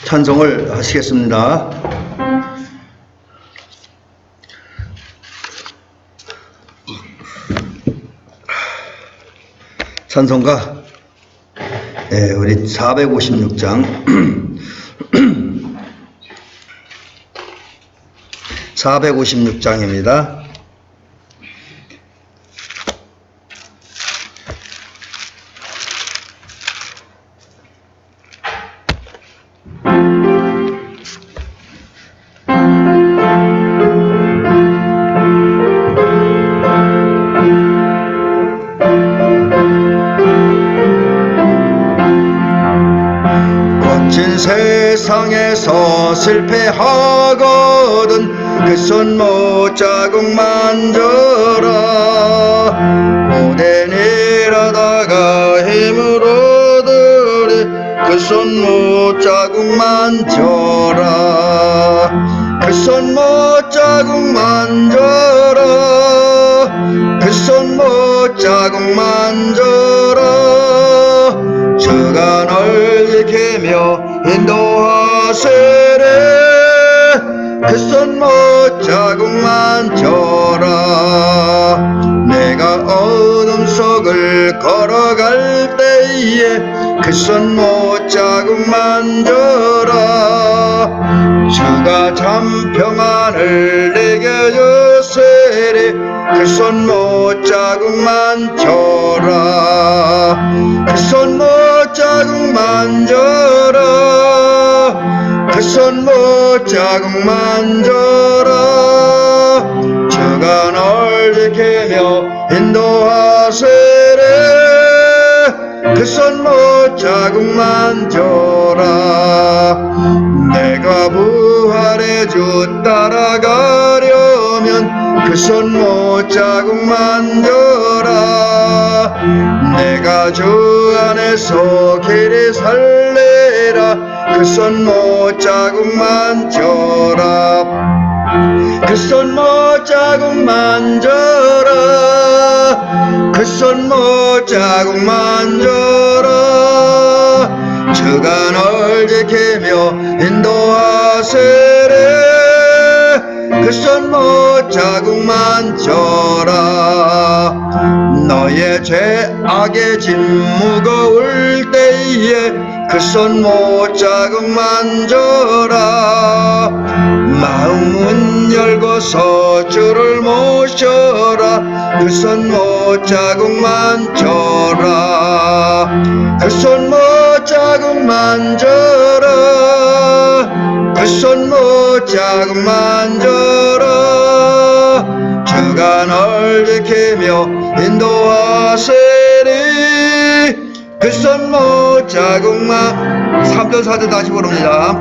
찬송을 하시겠습니다. 찬송가 우리 456장 456장입니다. 거친 세상에서 실패하거든 그 손 못자국 만져라. 고된 일하다가 힘을 얻으리 그 손 못자국 만져라. 그 손 못자국 만져라. 그 손 못자국 만져라. 주가 널 지키며 인도하시네. 그 손 못자국 만져라. 내가 어둠 속을 걸어갈 때에 그 손 못자국 만져라. 주가 참 평안을 내게 주시리 그 손 못자국 만져라. 그 손 못자국 만져라. 그 손 못자국 만져라. 주가 널 지키며 인도하시네. 그 손 못자국 만져라. 내가 부활의 주 따라가려면 그 손 못자국 만져라. 내가 주 안에서 길이 살리라. 그 손 못자국 만져라. 그 손 못자국 만져라. 그 손 못자국 만져라. 주가 널 지키며 인도하시네. 그 손 못자국 만져라. 너의 죄악의 짐 무거울 때에 그 손 못자국 만져라. 마음은 열고서 주를 모셔라. 그 손 못자국 만져라. 그 손 못자국 만져라. 그 손 못자국 만져라. 주가 널 지키며 인도하시리. 그 손 못자국 3절 4절 다시 부릅니다.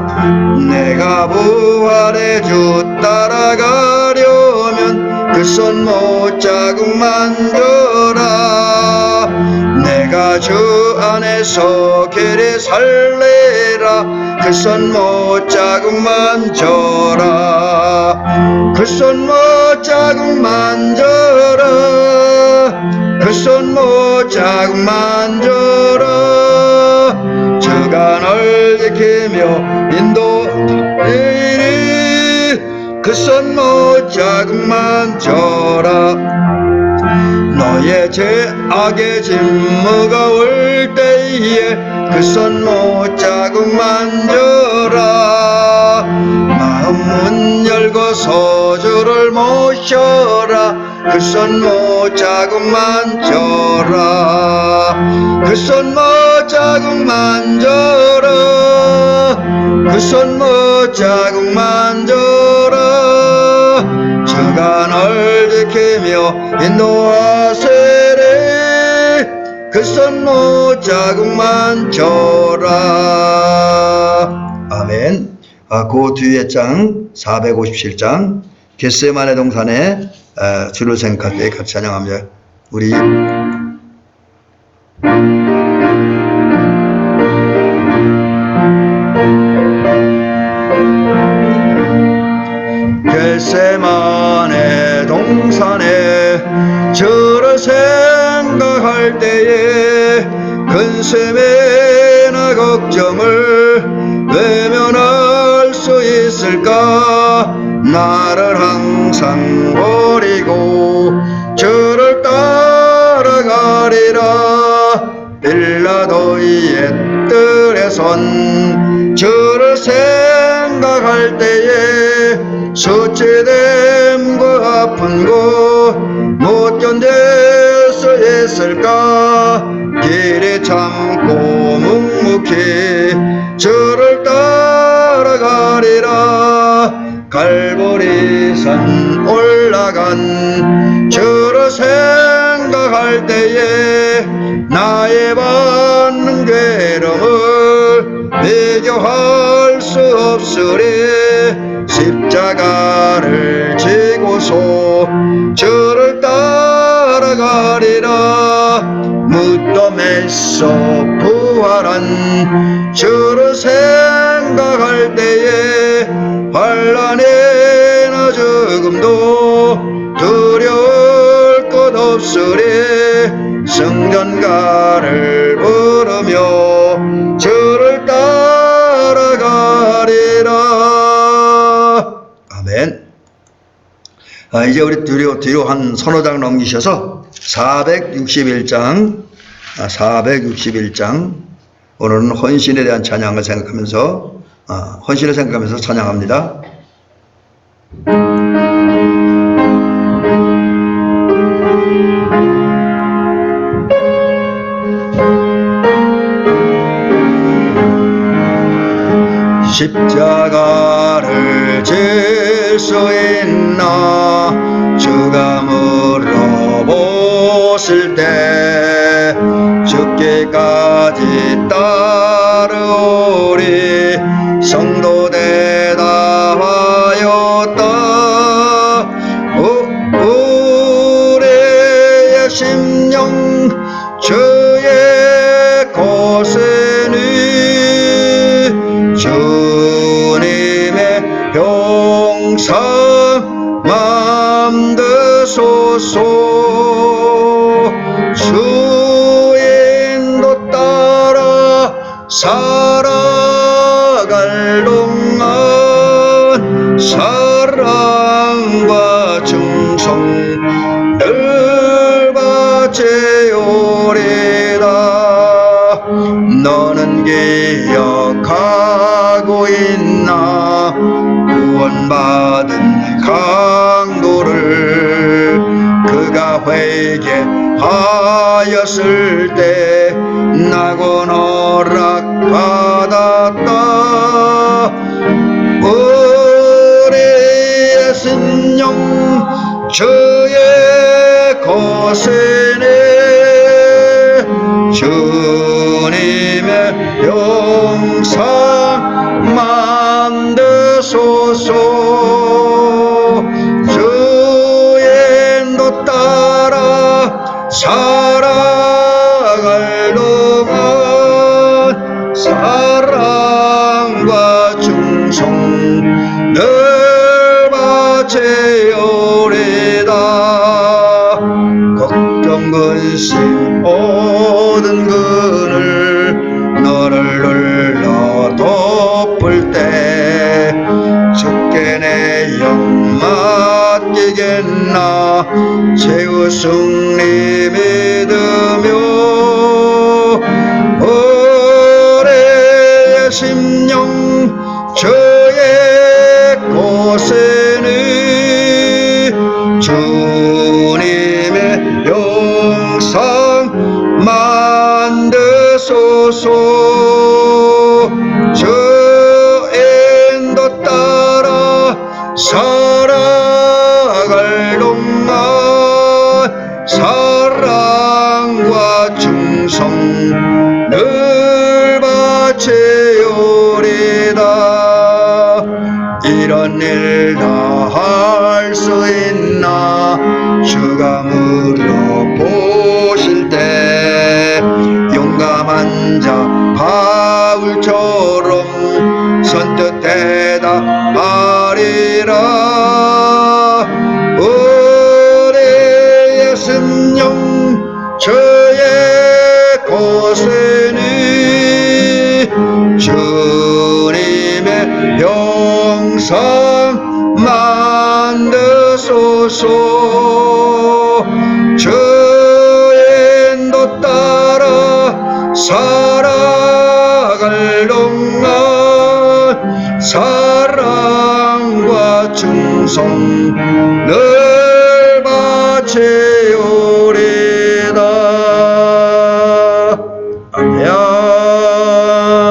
내가 부활의 주 따라가려면 그 손 못자국 만져라. 내가 주 안에서 길이 살리라. 그 손 못자국 만져라. 그 손 못자국 만져라. 그 손 못자국 만져라. 주가 널 지키며 인도하리니. 그 손 못자국 만져라. 너의 죄악의 짐 무거울 때에 그 손 못자국 만져라. 마음 문 열고서 주를 모셔라. 그 손 못자국 만져라. 그 손 못자국 만져라. 그 손 못자국 만져라. 주가 널 지키며 인도하시네. 그 손 못자국 만져라. 아멘. 그 뒤에 장 457장 겟세마네 동산에 주를 생각할 때 같이 찬양합니다. 우리 겟세마네 동산에 주를 생각할 때에 근심이나 걱정을 외면할 수 있을까? 나를 항상 버리고 주를 따라가리라. 빌라도의 뜰에 선 주를 생각할 때에 수치됨과 아픈 곳 못 견딜 수 있을까? 길이 참고 묵묵히 주를 따라가리라. 갈보리산 올라간 주를 생각할 때에 나의 받는 괴로움을 비교할 수 없으리. 십자가를 지고서 주를 따라가리라. 무덤에서 부활한 주를 생각할 때에 환난이나 죽음도 두려울 것 없으리. 성전가를 부르며 주를 따라가리라. 아멘. 이제 우리 뒤로 한 서너 장 넘기셔서 461장 오늘은 헌신에 대한 찬양을 생각하면서 헌신을 생각하면서 찬양합니다. 십자가를 질 수 있나? 주가 물어보실 때 죽기까지 따르오리. 성도 대답하였다. 우리의 심령 주의 곳에는 주님의 병상 맘드소서. 주인도 따라 살아갈 동안 사랑과 충성 늘 바치오리다. 너는 기억하고 있나? 구원받은 강도를 그가 회개하였을 때 낙원 허락받았다. 우리의 심령 주의 곳에는 주님의 영상 만드소서. 주인도 따라 살아갈 동안 사랑과 충성 늘 바치오리다. 걱정 근심 모든 그늘 너를 눌러 덮을 때 주께 내 영 맡기겠나? 최우승리 믿으며 우리의 심령 주의 곳에는 주님의 영상 만드소서. 주인도 따라 살아갈 동안 사랑과 충성 늘 바치오리다. 이런 일 다 할 수 있나? 주가 물어보실 때 용감한 자 바울처럼 선뜻 대답하리라. 우리의 심령 주의 곳에는 주님 세상 만드소서. 주의 인도 따라 살아갈 동안 사랑과 충성 늘 바치오리다.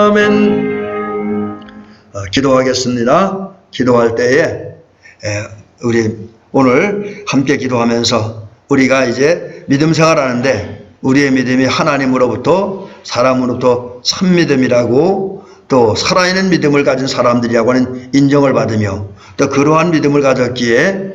아멘. 기도하겠습니다. 기도할 때에 우리 오늘 함께 기도하면서 우리가 이제 믿음 생활하는데 우리의 믿음이 하나님으로부터 사람으로부터 참 믿음이라고 또 살아있는 믿음을 가진 사람들이라고는 인정을 받으며 또 그러한 믿음을 가졌기에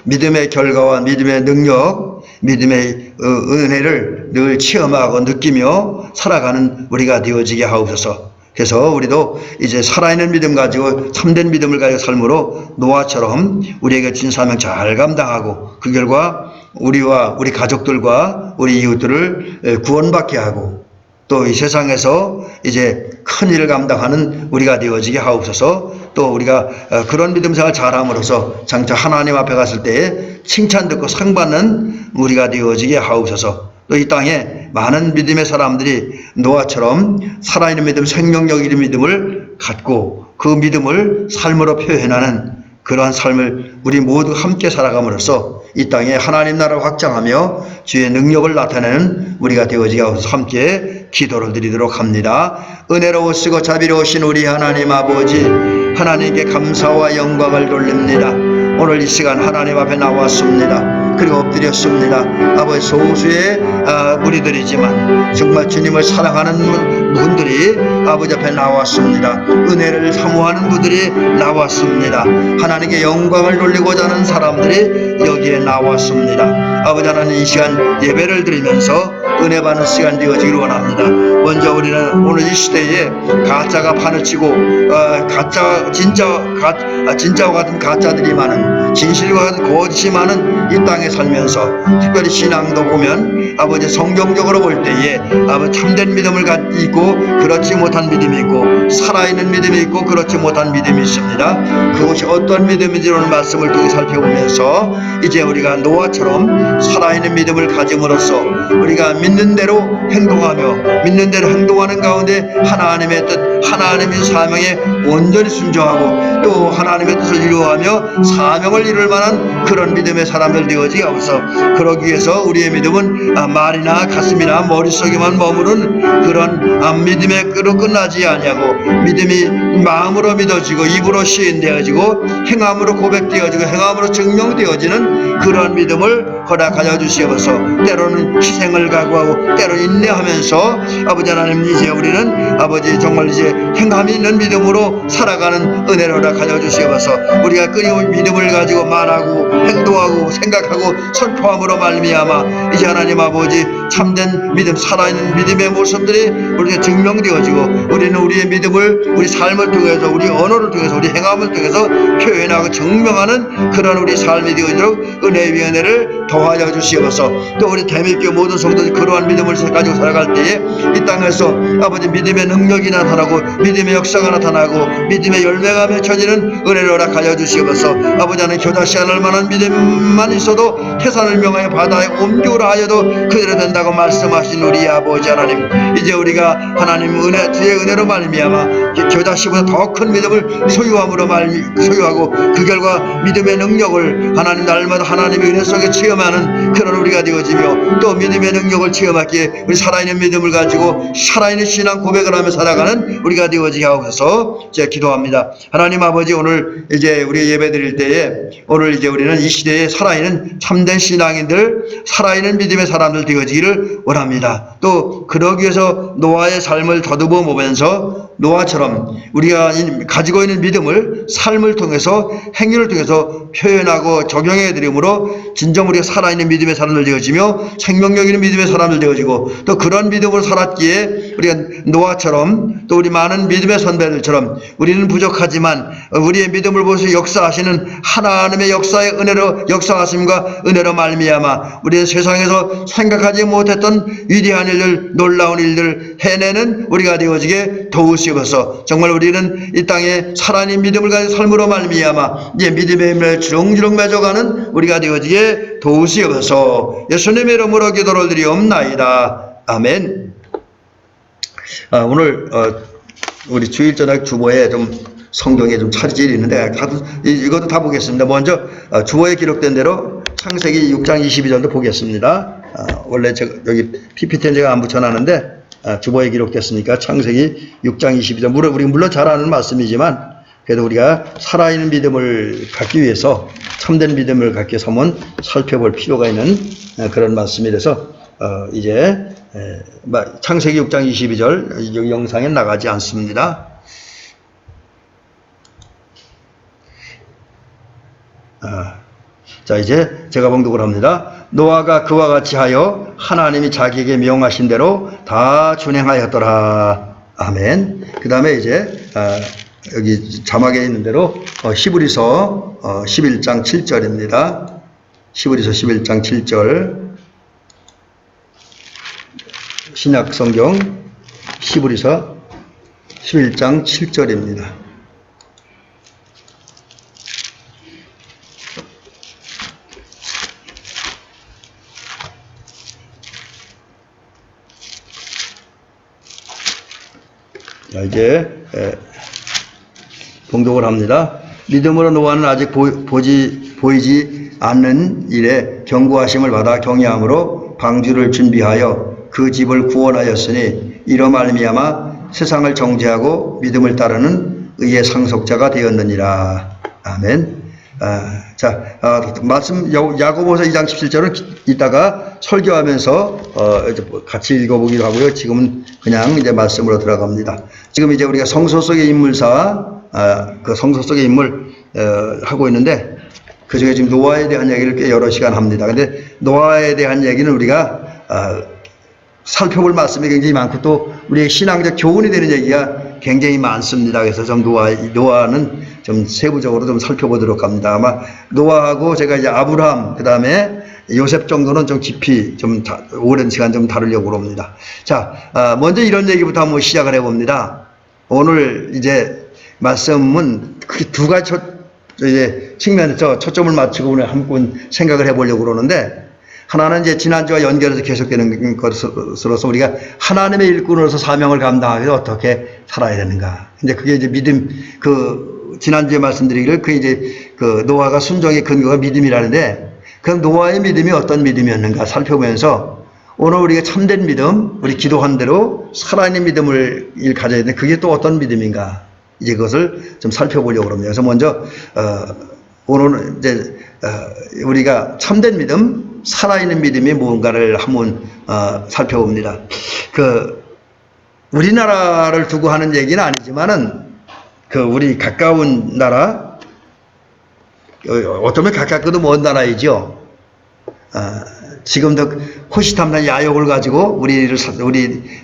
믿음의 결과와 믿음의 능력, 믿음의 은혜를 늘 체험하고 느끼며 살아가는 우리가 되어지게 하옵소서. 그래서 우리도 이제 살아있는 믿음 가지고 참된 믿음을 가지고 삶으로 노아처럼 우리에게 진 사명 잘 감당하고 그 결과 우리와 우리 가족들과 우리 이웃들을 구원받게 하고 또 이 세상에서 이제 큰 일을 감당하는 우리가 되어지게 하옵소서. 또 우리가 그런 믿음 생활 잘함으로써 장차 하나님 앞에 갔을 때에 칭찬 듣고 상 받는 우리가 되어지게 하옵소서. 또 이 땅에 많은 믿음의 사람들이 노아처럼 살아있는 믿음, 생명력 있는 믿음을 갖고 그 믿음을 삶으로 표현하는 그러한 삶을 우리 모두 함께 살아감으로써 이 땅에 하나님 나라를 확장하며 주의 능력을 나타내는 우리가 되어지게 하옵소서. 함께 기도를 드리도록 합니다. 은혜로우시고 자비로우신 우리 하나님 아버지, 하나님께 감사와 영광을 돌립니다. 오늘 이 시간 하나님 앞에 나왔습니다. 그리고 엎드렸습니다. 아버지, 소수의 무리들이지만 정말 주님을 사랑하는 분들이 아버지 앞에 나왔습니다. 은혜를 사모하는 분들이 나왔습니다. 하나님께 영광을 돌리고자 하는 사람들이 여기에 나왔습니다. 아버지 하나님, 이 시간 예배를 드리면서 은혜 받는 시간 되어지기를 원합니다. 먼저 우리는 오늘 이 시대에 가짜가 판을 치고 진짜와 같은 가짜들이 많은, 진실과 같은 거짓이 많은 이 땅에 살면서 특별히 신앙도 보면 아버지 성경적으로 볼 때에 아버지 참된 믿음을 있고 그렇지 못한 믿음이 있고 살아있는 믿음이 있고 그렇지 못한 믿음이 있습니다. 그것이 어떤 믿음인지 오늘 말씀을 통해 살펴보면서 이제 우리가 노아처럼 살아있는 믿음을 가짐으로써 우리가 믿는 대로 행동하며 믿는 대로 행동하는 가운데 하나님의 뜻, 하나님의 사명에 온전히 순종하고 또 하나님의 뜻을 이루어가며 사명을 이룰 만한 그런 믿음의 사람들 되어지게 하옵소서. 그러기 위해서 우리의 믿음은 말이나 가슴이나 머릿속에만 머무른 그런 믿음의 끈으로 끝나지 아니하고 믿음이 마음으로 믿어지고 입으로 시인되어지고 행함으로 고백되어지고 행함으로 증명되어지는 그런 믿음을 허락하여 주시옵소서. 때로는 희생을 각오하고 때로는 인내하면서 아버지 하나님, 이제 우리는 아버지 정말 이제 행함이 있는 믿음으로 살아가는 은혜를 허락하여 주시옵소서. 우리가 끊임없이 믿음을 가지고 말하고 행동하고 생각하고 선포함으로 말미암아 이제 하나님 아버지 참된 믿음, 살아있는 믿음의 모습들이 우리에게 증명되어지고 우리는 우리의 믿음을 우리 삶을 통해서 우리 언어를 통해서 우리 행함을 통해서 표현하고 증명하는 그런 우리 삶이 되어지도록 은혜의 위원회를 더하여 주시옵소서. 또 우리 대미교회 모든 성도들이 그러한 믿음을 가지고 살아갈 때에 이 땅에서 아버지 믿음의 능력이 나타나고 믿음의 역사가 나타나고 믿음의 열매가 맺혀지는 은혜를 허락하여 주시옵소서. 아버지 하나님, 겨자씨 않을 만한 믿음만 있어도 태산을 명하여 바다에 옮기우라 하여도 그대로 된다고 말씀하신 우리 아버지 하나님, 이제 우리가 하나님 주의 은혜로 말미암아 겨자씨보다 더 큰 믿음을 소유하고 그 결과 믿음의 능력을 하나님 날마다 하나님의 은혜 속에 체험하는 그런 우리가 되어지며 또 믿음의 능력을 체험하기에 우리 살아있는 믿음을 가지고 살아있는 신앙 고백을 하며 살아가는 우리가 되어지게 하옵소서. 제가 기도합니다. 하나님 아버지, 오늘 이제 우리 예배 드릴 때에 오늘 이제 우리는 이 시대에 살아있는 참된 신앙인들, 살아있는 믿음의 사람들 되어지기를 원합니다. 또 그러기 위해서 노아의 삶을 더듬어 보면서 노아처럼 우리가 가지고 있는 믿음을 삶을 통해서 행위를 통해서 표현하고 적용해 드림으로 진정 우리가 살아있는 믿음의 사람들 되어지며 생명력 있는 믿음의 사람들 되어지고 또 그런 믿음으로 살았기에 우리가 노아처럼 또 우리 많은 믿음의 선배들처럼 우리는 부족하지만 우리의 믿음을 보셔서 역사하시는 하나님의 역사의 은혜로 역사하심과 은혜로 말미암아 우리는 세상에서 생각하지 못했던 위대한 일들 놀라운 일들을 해내는 우리가 되어지게 도우시옵소서. 정말 우리는 이 땅에 살아있는 믿음을 가진 삶으로 말미암아 이제 믿음의 힘을 주렁주렁 맺어가는 우리가 되어지게 도우시옵소서. 예수님의 이름으로 기도를 드리옵나이다. 아멘. 오늘 우리 주일 저녁 주보에 좀 성경에 좀 차질이 있는데 이것도 다 보겠습니다. 먼저 주보에 기록된 대로 창세기 6장 22절도 보겠습니다. 원래 여기 PPT는 제가 안 붙여놨는데 주보에 기록됐으니까 창세기 6장 22절 우리 물론 잘 아는 말씀이지만 그래도 우리가 살아있는 믿음을 갖기 위해서 참된 믿음을 갖기 위해서 한번 살펴볼 필요가 있는 그런 말씀이라서 이제 창세기 6장 22절 여기 영상에 나가지 않습니다. 자 이제 제가 봉독을 합니다. 노아가 그와 같이 하여 하나님이 자기에게 명하신 대로 다 준행하였더라. 아멘. 그 다음에 이제 여기 자막에 있는 대로 히브리서 11장 7절입니다. 히브리서 11장 7절 신약 성경 히브리서 11장 7절입니다. 자, 이제 봉독을 합니다. 믿음으로 노아는 아직 보이지 않는 일에 경고하심을 받아 경외함으로 방주를 준비하여 그 집을 구원하였으니 이로 말미암아 세상을 정죄하고 믿음을 따르는 의의 상속자가 되었느니라. 아멘. 말씀 야고보서 2장 17절은 이따가 설교하면서 같이 읽어보기도 하고요. 지금은 그냥 이제 말씀으로 들어갑니다. 지금 이제 우리가 성서 속의 인물사 그 성서 속의 인물 하고 있는데 그 중에 지금 노아에 대한 얘기를 꽤 여러 시간 합니다. 근데 노아에 대한 얘기는 우리가 살펴볼 말씀이 굉장히 많고 또 우리의 신앙적 교훈이 되는 얘기가 굉장히 많습니다. 그래서 좀 노아는 좀 세부적으로 좀 살펴보도록 합니다. 아마 노아하고 제가 이제 아브라함 그 다음에 요셉 정도는 좀 깊이 좀 오랜 시간 좀 다루려고 합니다. 자, 먼저 이런 얘기부터 한번 시작을 해봅니다. 오늘 이제 말씀은 그 두 가지 측면에서 초점을 맞추고 오늘 한번 생각을 해보려고 그러는데 하나는 이제 지난주와 연결해서 계속되는 것으로서 우리가 하나님의 일꾼으로서 사명을 감당하기 위해서 어떻게 살아야 되는가. 이제 그게 이제 믿음, 지난주에 말씀드리기를 노아가 순종의 근거가 믿음이라는데 그럼 노아의 믿음이 어떤 믿음이었는가 살펴보면서 오늘 우리가 참된 믿음, 우리 기도한 대로 살아있는 믿음을 가져야 되는데 그게 또 어떤 믿음인가. 이제 그것을 좀 살펴보려고 합니다. 그래서 먼저, 오늘은 이제, 우리가 참된 믿음, 살아있는 믿음이 뭔가를 한번, 살펴봅니다. 우리나라를 두고 하는 얘기는 아니지만은, 우리 가까운 나라, 어쩌면 가깝고도 먼 나라이죠. 지금도 호시탐탐 야욕을 가지고 우리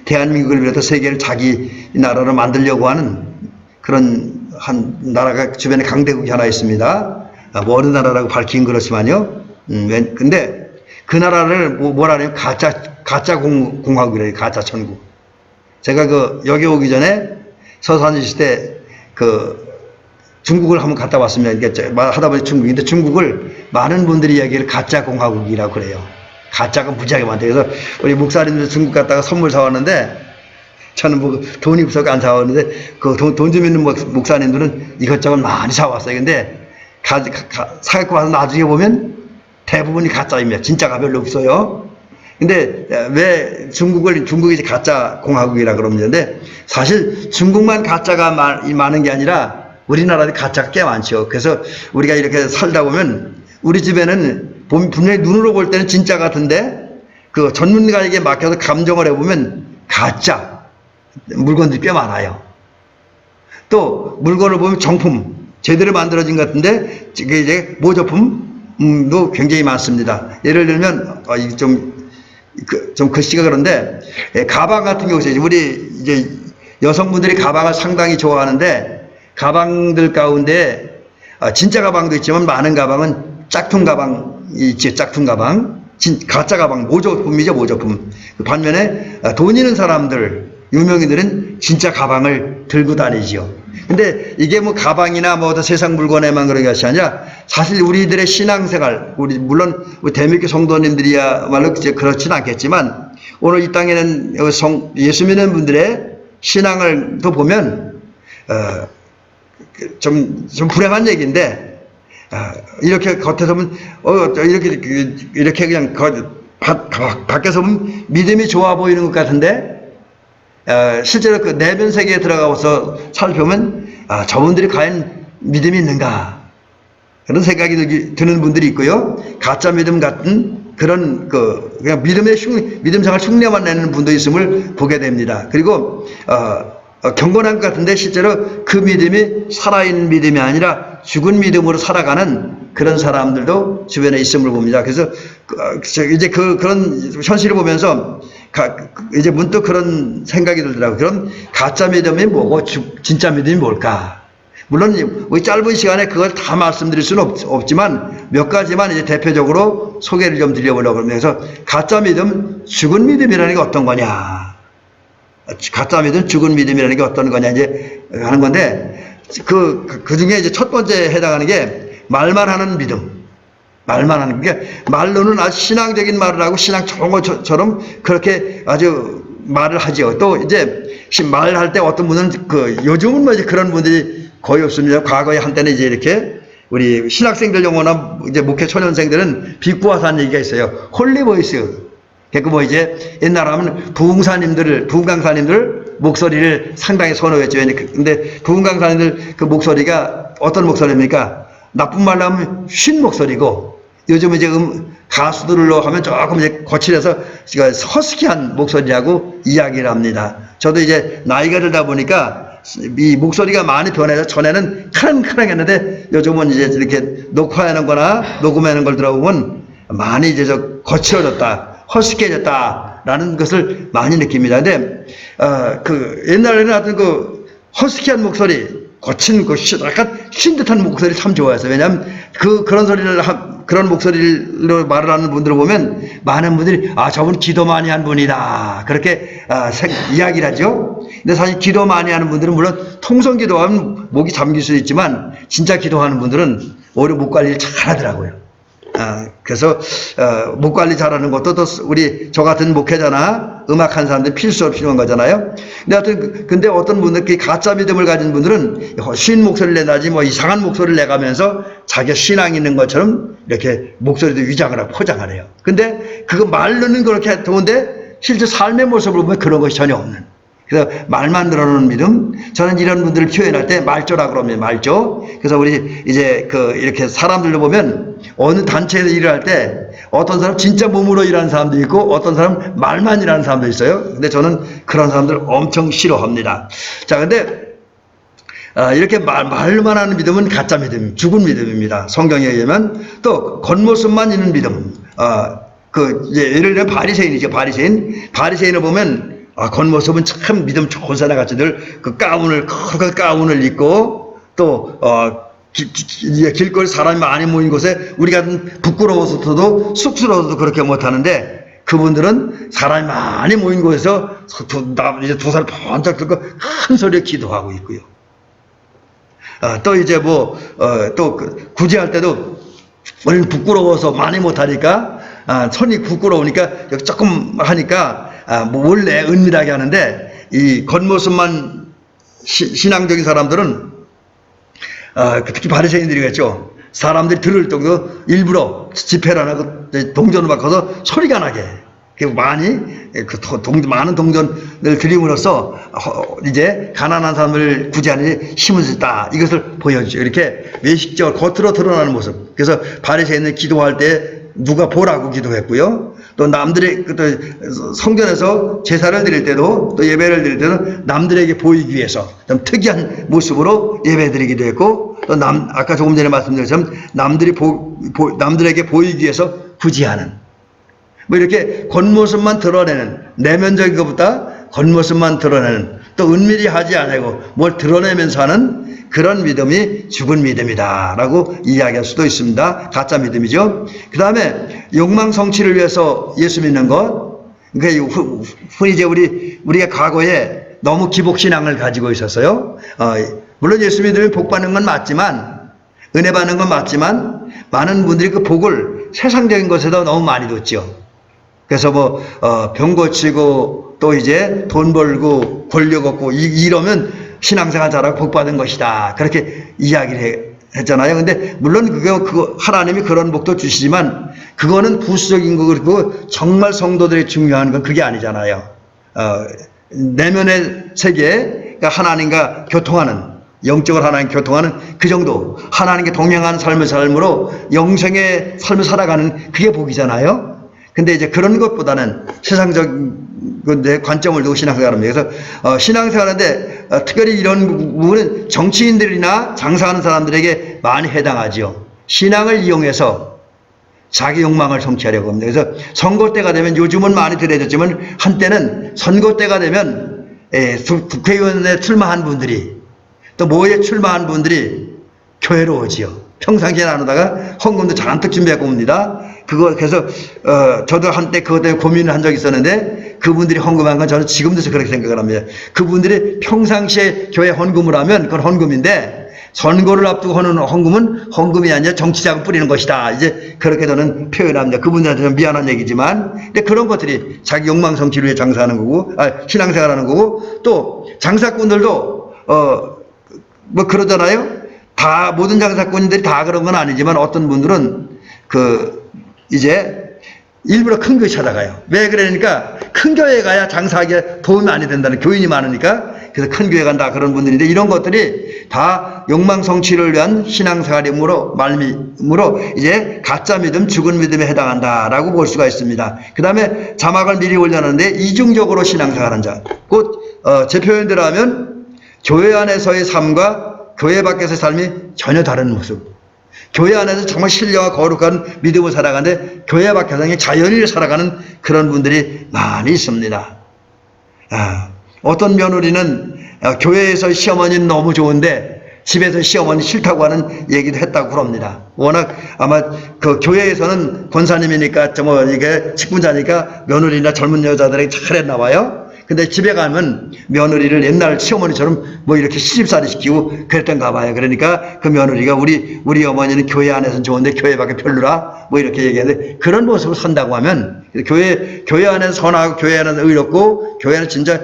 대한민국을 비롯해 세계를 자기 나라로 만들려고 하는 그런 한 나라가 주변에 강대국이 하나 있습니다. 어느 나라라고 밝힌 그렇지만요. 근데 그 나라를 뭐라 하냐면 가짜 공화국이래요. 가짜 천국. 제가 여기 오기 전에 서산 있을 때 중국을 한번 갔다 왔습니다. 하다 보니 중국인데 중국을 많은 분들이 이야기를 가짜 공화국이라고 그래요. 가짜가 무지하게 많대. 그래서 우리 목사님들 중국 갔다가 선물 사왔는데 저는 돈이 없어서 안 사왔는데 돈 좀 있는 목사님들은 이것저것 많이 사왔어요. 근데 사갖고 와서 나중에 보면 대부분이 가짜입니다. 진짜가 별로 없어요. 근데 왜 중국이 가짜 공화국이라 그러는데 사실 중국만 가짜가 많은 게 아니라 우리나라도 가짜가 꽤 많죠. 그래서 우리가 이렇게 살다 보면 우리 집에는 분명히 눈으로 볼 때는 진짜 같은데 전문가에게 맡겨서 감정을 해보면 가짜 물건들이 꽤 많아요. 또 물건을 보면 정품 제대로 만들어진 것 같은데 이게 이제 모조품 도 굉장히 많습니다. 예를 들면 좀 글씨가 그런데 가방 같은 경우 우리 이제 여성분들이 가방을 상당히 좋아하는데 가방들 가운데 진짜 가방도 있지만 많은 가방은 짝퉁 가방이 있지. 짝퉁 가방, 가짜 가방, 모조품이죠. 모조품. 반면에 돈 있는 사람들, 유명인들은 진짜 가방을 들고 다니지요. 근데 이게 뭐 가방이나 뭐 세상 물건에만 그런 것이 아니라 사실 우리들의 신앙생활, 물론 대미교 성도님들이야말로 그렇지는 않겠지만 오늘 이 땅에는 예수 믿는 분들의 신앙을 또 보면 좀 불행한 얘기인데 이렇게 겉에서 보면 이렇게 그냥 밖에서 보면 믿음이 좋아 보이는 것 같은데 실제로 그 내면 세계에 들어가서 살펴보면 저분들이 과연 믿음이 있는가 그런 생각이 드는 분들이 있고요. 가짜 믿음 같은 그런 그냥 믿음 생활 흉내만 내는 분도 있음을 보게 됩니다. 그리고 경건한 것 같은데 실제로 그 믿음이 살아있는 믿음이 아니라 죽은 믿음으로 살아가는 그런 사람들도 주변에 있음을 봅니다. 그래서 이제 그런 현실을 보면서 이제 문득 그런 생각이 들더라고요. 그럼 가짜 믿음이 뭐고 진짜 믿음이 뭘까? 물론 우리 짧은 시간에 그걸 다 말씀드릴 수는 없지만 몇 가지만 이제 대표적으로 소개를 좀 드려보려고 합니다. 그래서 가짜 믿음, 죽은 믿음이라는 게 어떤 거냐? 가짜 믿음, 죽은 믿음이라는 게 어떤 거냐 이제 하는 건데 그 중에 이제 첫 번째 해당하는 게 말만 하는 믿음. 말만 하는 게 말로는 아주 신앙적인 말을 하고 신앙 좋은 것처럼 그렇게 아주 말을 하죠. 또 이제 말할 때 어떤 분은 요즘은 뭐 이제 그런 분들이 거의 없습니다. 과거에 한때는 이제 이렇게 우리 신학생들 용어나 이제 목회 초년생들은 비꼬아서 한 얘기가 있어요. 홀리보이스. 그 뭐 이제 옛날 하면 부흥강사님들 목소리를 상당히 선호했죠. 근데 부흥강사님들 그 목소리가 어떤 목소리입니까? 나쁜 말로 하면 쉰 목소리고 요즘 이제 가수들로 하면 조금 이제 거칠어서 허스키한 목소리라고 이야기를 합니다. 저도 이제 나이가 들다 보니까 이 목소리가 많이 변해서 전에는 카랑카랑했는데 요즘은 이제 이렇게 녹화하는 거나 녹음하는 걸 들어보면 많이 이제 거칠어졌다. 허스키해졌다라는 것을 많이 느낍니다. 근데, 옛날에는 하여튼 허스키한 목소리, 거친, 약간 쉰 듯한 목소리 참 좋아했어요. 왜냐하면 그런 목소리로 말을 하는 분들을 보면 많은 분들이, 저분 기도 많이 한 분이다. 그렇게, 이야기를 하죠. 근데 사실 기도 많이 하는 분들은 물론 통성 기도하면 목이 잠길 수도 있지만 진짜 기도하는 분들은 오히려 목 관리를 잘 하더라고요. 그래서 목 관리 잘하는 것도 또 우리 저 같은 목회자나 음악하는 사람들 필수 없이 필요한 거잖아요. 근데 하여튼 근데 어떤 분들 가짜 믿음을 가진 분들은 쉰 목소리를 내다지 뭐 이상한 목소리를 내가면서 자기 신앙이 있는 것처럼 이렇게 목소리도 위장을 하고 포장을 해요. 근데 그거 말로는 그렇게 좋은데 실제 삶의 모습을 보면 그런 것이 전혀 없는. 그래서 말만 들어놓는 믿음. 저는 이런 분들을 표현할 때 말조라고 그럽니다. 말조. 그래서 우리 이제 이렇게 사람들도 보면 어느 단체에서 일을 할 때 어떤 사람 진짜 몸으로 일하는 사람도 있고 어떤 사람 말만 일하는 사람도 있어요. 근데 저는 그런 사람들 엄청 싫어합니다. 자, 근데 이렇게 말만 하는 믿음은 가짜 믿음, 죽은 믿음입니다. 성경에 의하면 또 겉모습만 있는 믿음. 예를 들면 바리새인이죠. 바리새인을 보면 겉모습은 참 믿음 좋은 사람 같이 늘 가운을 입고 또 길거리 사람이 많이 모인 곳에 우리가 부끄러워서도 쑥스러워서도 그렇게 못하는데 그분들은 사람이 많이 모인 곳에서 이제 두 살 번쩍 들고 큰 소리로 기도하고 있고요. 또 이제 또 구제할 때도 우리는 부끄러워서 많이 못하니까 손이 부끄러우니까 조금 하니까 원래 은밀하게 하는데 이 겉모습만 신앙적인 사람들은 특히 바리새인들이겠죠. 사람들이 들을 정도 일부러 집회를 안 하고 동전을 바꿔서 소리가 나게 많은 동전을 드림으로써 이제 가난한 사람을 구제하는 힘을 썼다. 이것을 보여주죠. 이렇게 외식적으로 겉으로 드러나는 모습. 그래서 바리새인들 기도할 때 누가 보라고 기도했고요. 또 남들의 성전에서 제사를 드릴 때도 또 예배를 드릴 때도 남들에게 보이기 위해서 좀 특이한 모습으로 예배 드리기도 했고 또 아까 조금 전에 말씀드렸지만 남들에게 보이기 위해서 구제하는, 뭐 이렇게 겉모습만 드러내는, 내면적인 것보다 겉모습만 드러내는, 또 은밀히 하지 않고 뭘 드러내면서 하는 그런 믿음이 죽은 믿음이다 라고 이야기할 수도 있습니다. 가짜 믿음이죠. 그 다음에 욕망 성취를 위해서 예수 믿는 것, 그러니까 흔히 이제 우리가 과거에 너무 기복신앙을 가지고 있었어요. 물론 예수 믿으면 복 받는 건 맞지만, 은혜 받는 건 맞지만, 많은 분들이 그 복을 세상적인 것에다 너무 많이 뒀죠. 그래서 병 고치고 또 이제 돈 벌고 권력 얻고 이러면 신앙생활 잘하고 복 받은 것이다, 그렇게 이야기를 했잖아요. 근데 물론 그거 하나님이 그런 복도 주시지만 그거는 부수적인 거고 정말 성도들이 중요한 건 그게 아니잖아요. 내면의 세계, 그러니까 하나님과 교통하는, 영적으로 하나님 교통하는 그 정도, 하나님께 동행하는 삶을 삶으로 영생의 삶을 살아가는 그게 복이잖아요. 근데 이제 그런 것보다는 세상적인 내 관점을 두고 신앙생활합니다. 그래서 신앙생활하는데 특별히 이런 부분은 정치인들이나 장사하는 사람들에게 많이 해당하죠. 신앙을 이용해서 자기 욕망을 성취하려고 합니다. 그래서 선거 때가 되면, 요즘은 많이 덜해졌지만 한때는 선거 때가 되면 국회의원에 출마한 분들이, 또 뭐에 출마한 분들이 교회로 오지요. 평상시에 안 오다가 헌금도 잔뜩 준비하고 옵니다. 그래서 저도 한때 그것 때문에 고민을 한 적이 있었는데, 그분들이 헌금한 건 저는 지금도 그렇게 생각을 합니다. 그분들이 평상시에 교회 헌금을 하면 그건 헌금인데, 선거를 앞두고 하는 헌금은 헌금이 아니라 정치자금 뿌리는 것이다, 이제 그렇게 저는 표현합니다. 그분들한테는 미안한 얘기지만, 근데 그런 것들이 자기 욕망 성취를 위해 장사하는 거고, 신앙생활하는 거고, 또 장사꾼들도 뭐 그러잖아요. 다 모든 장사꾼들이 다 그런 건 아니지만 어떤 분들은 이제 일부러 큰 교회 찾아가요. 왜 그러니까 큰 교회 가야 장사하기에 도움이 많이 된다는, 교인이 많으니까. 그래서 큰 교회 간다, 그런 분들인데, 이런 것들이 다 욕망 성취를 위한 신앙생활임으로 말미암으로 이제 가짜 믿음, 죽은 믿음에 해당한다라고 볼 수가 있습니다. 그 다음에 자막을 미리 올려놨는데, 이중적으로 신앙생활한 자, 곧 제 표현대로 하면 교회 안에서의 삶과 교회 밖에서의 삶이 전혀 다른 모습. 교회 안에서 정말 신령과 거룩한 믿음을 살아가는데 교회 밖에서는 자연인을 살아가는 그런 분들이 많이 있습니다. 어떤 며느리는 교회에서 시어머니는 너무 좋은데 집에서 시어머니 싫다고 하는 얘기도 했다고 그럽니다. 워낙 아마 그 교회에서는 권사님이니까 이게 직분자니까 며느리나 젊은 여자들에게 잘했나 봐요. 근데 집에 가면 며느리를 옛날 시어머니처럼 뭐 이렇게 시집살이 시키고 그랬던가 봐요. 그러니까 그 며느리가 우리 어머니는 교회 안에서는 좋은데 교회 밖에 별로라, 뭐 이렇게 얘기하는데, 그런 모습을 산다고 하면 교회 안에는 선하고 교회 안에는 의롭고 교회 안에는 진짜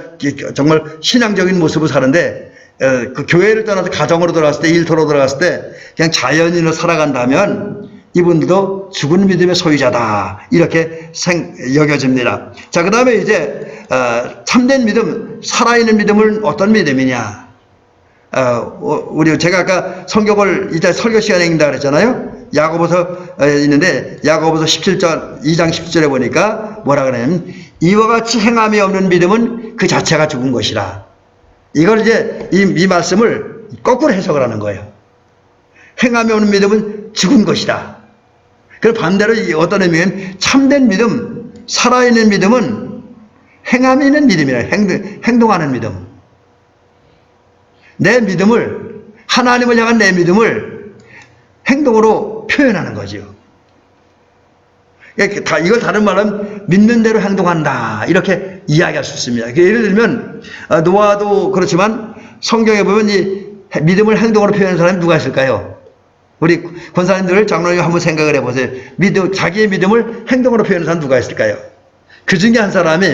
정말 신앙적인 모습을 사는데, 그 교회를 떠나서 가정으로 들어갔을 때, 일터로 들어갔을 때 그냥 자연인으로 살아간다면 이분들도 죽은 믿음의 소유자다, 이렇게 여겨집니다. 자, 그 다음에 이제 참된 믿음, 살아있는 믿음은 어떤 믿음이냐. 제가 아까 성경을 이제 설교 시간에 읽는다 그랬잖아요. 야고보서 있는데, 야고보서 17절 2장 10절에 보니까 뭐라 그러냐면, 이와 같이 행함이 없는 믿음은 그 자체가 죽은 것이라. 이걸 이제 이 말씀을 거꾸로 해석을 하는 거예요. 행함이 없는 믿음은 죽은 것이다. 그 반대로 어떤 의미는 참된 믿음, 살아있는 믿음은 행함이 있는 믿음이라, 행동하는 믿음. 내 믿음을, 하나님을 향한 내 믿음을 행동으로 표현하는 거죠. 이걸 다른 말은 믿는 대로 행동한다, 이렇게 이야기할 수 있습니다. 예를 들면 노아도 그렇지만 성경에 보면 이 믿음을 행동으로 표현하는 사람이 누가 있을까요? 우리 권사님들, 장로님 한번 생각을 해보세요. 자기의 믿음을 행동으로 표현하는 사람 누가 있을까요? 그 중에 한 사람이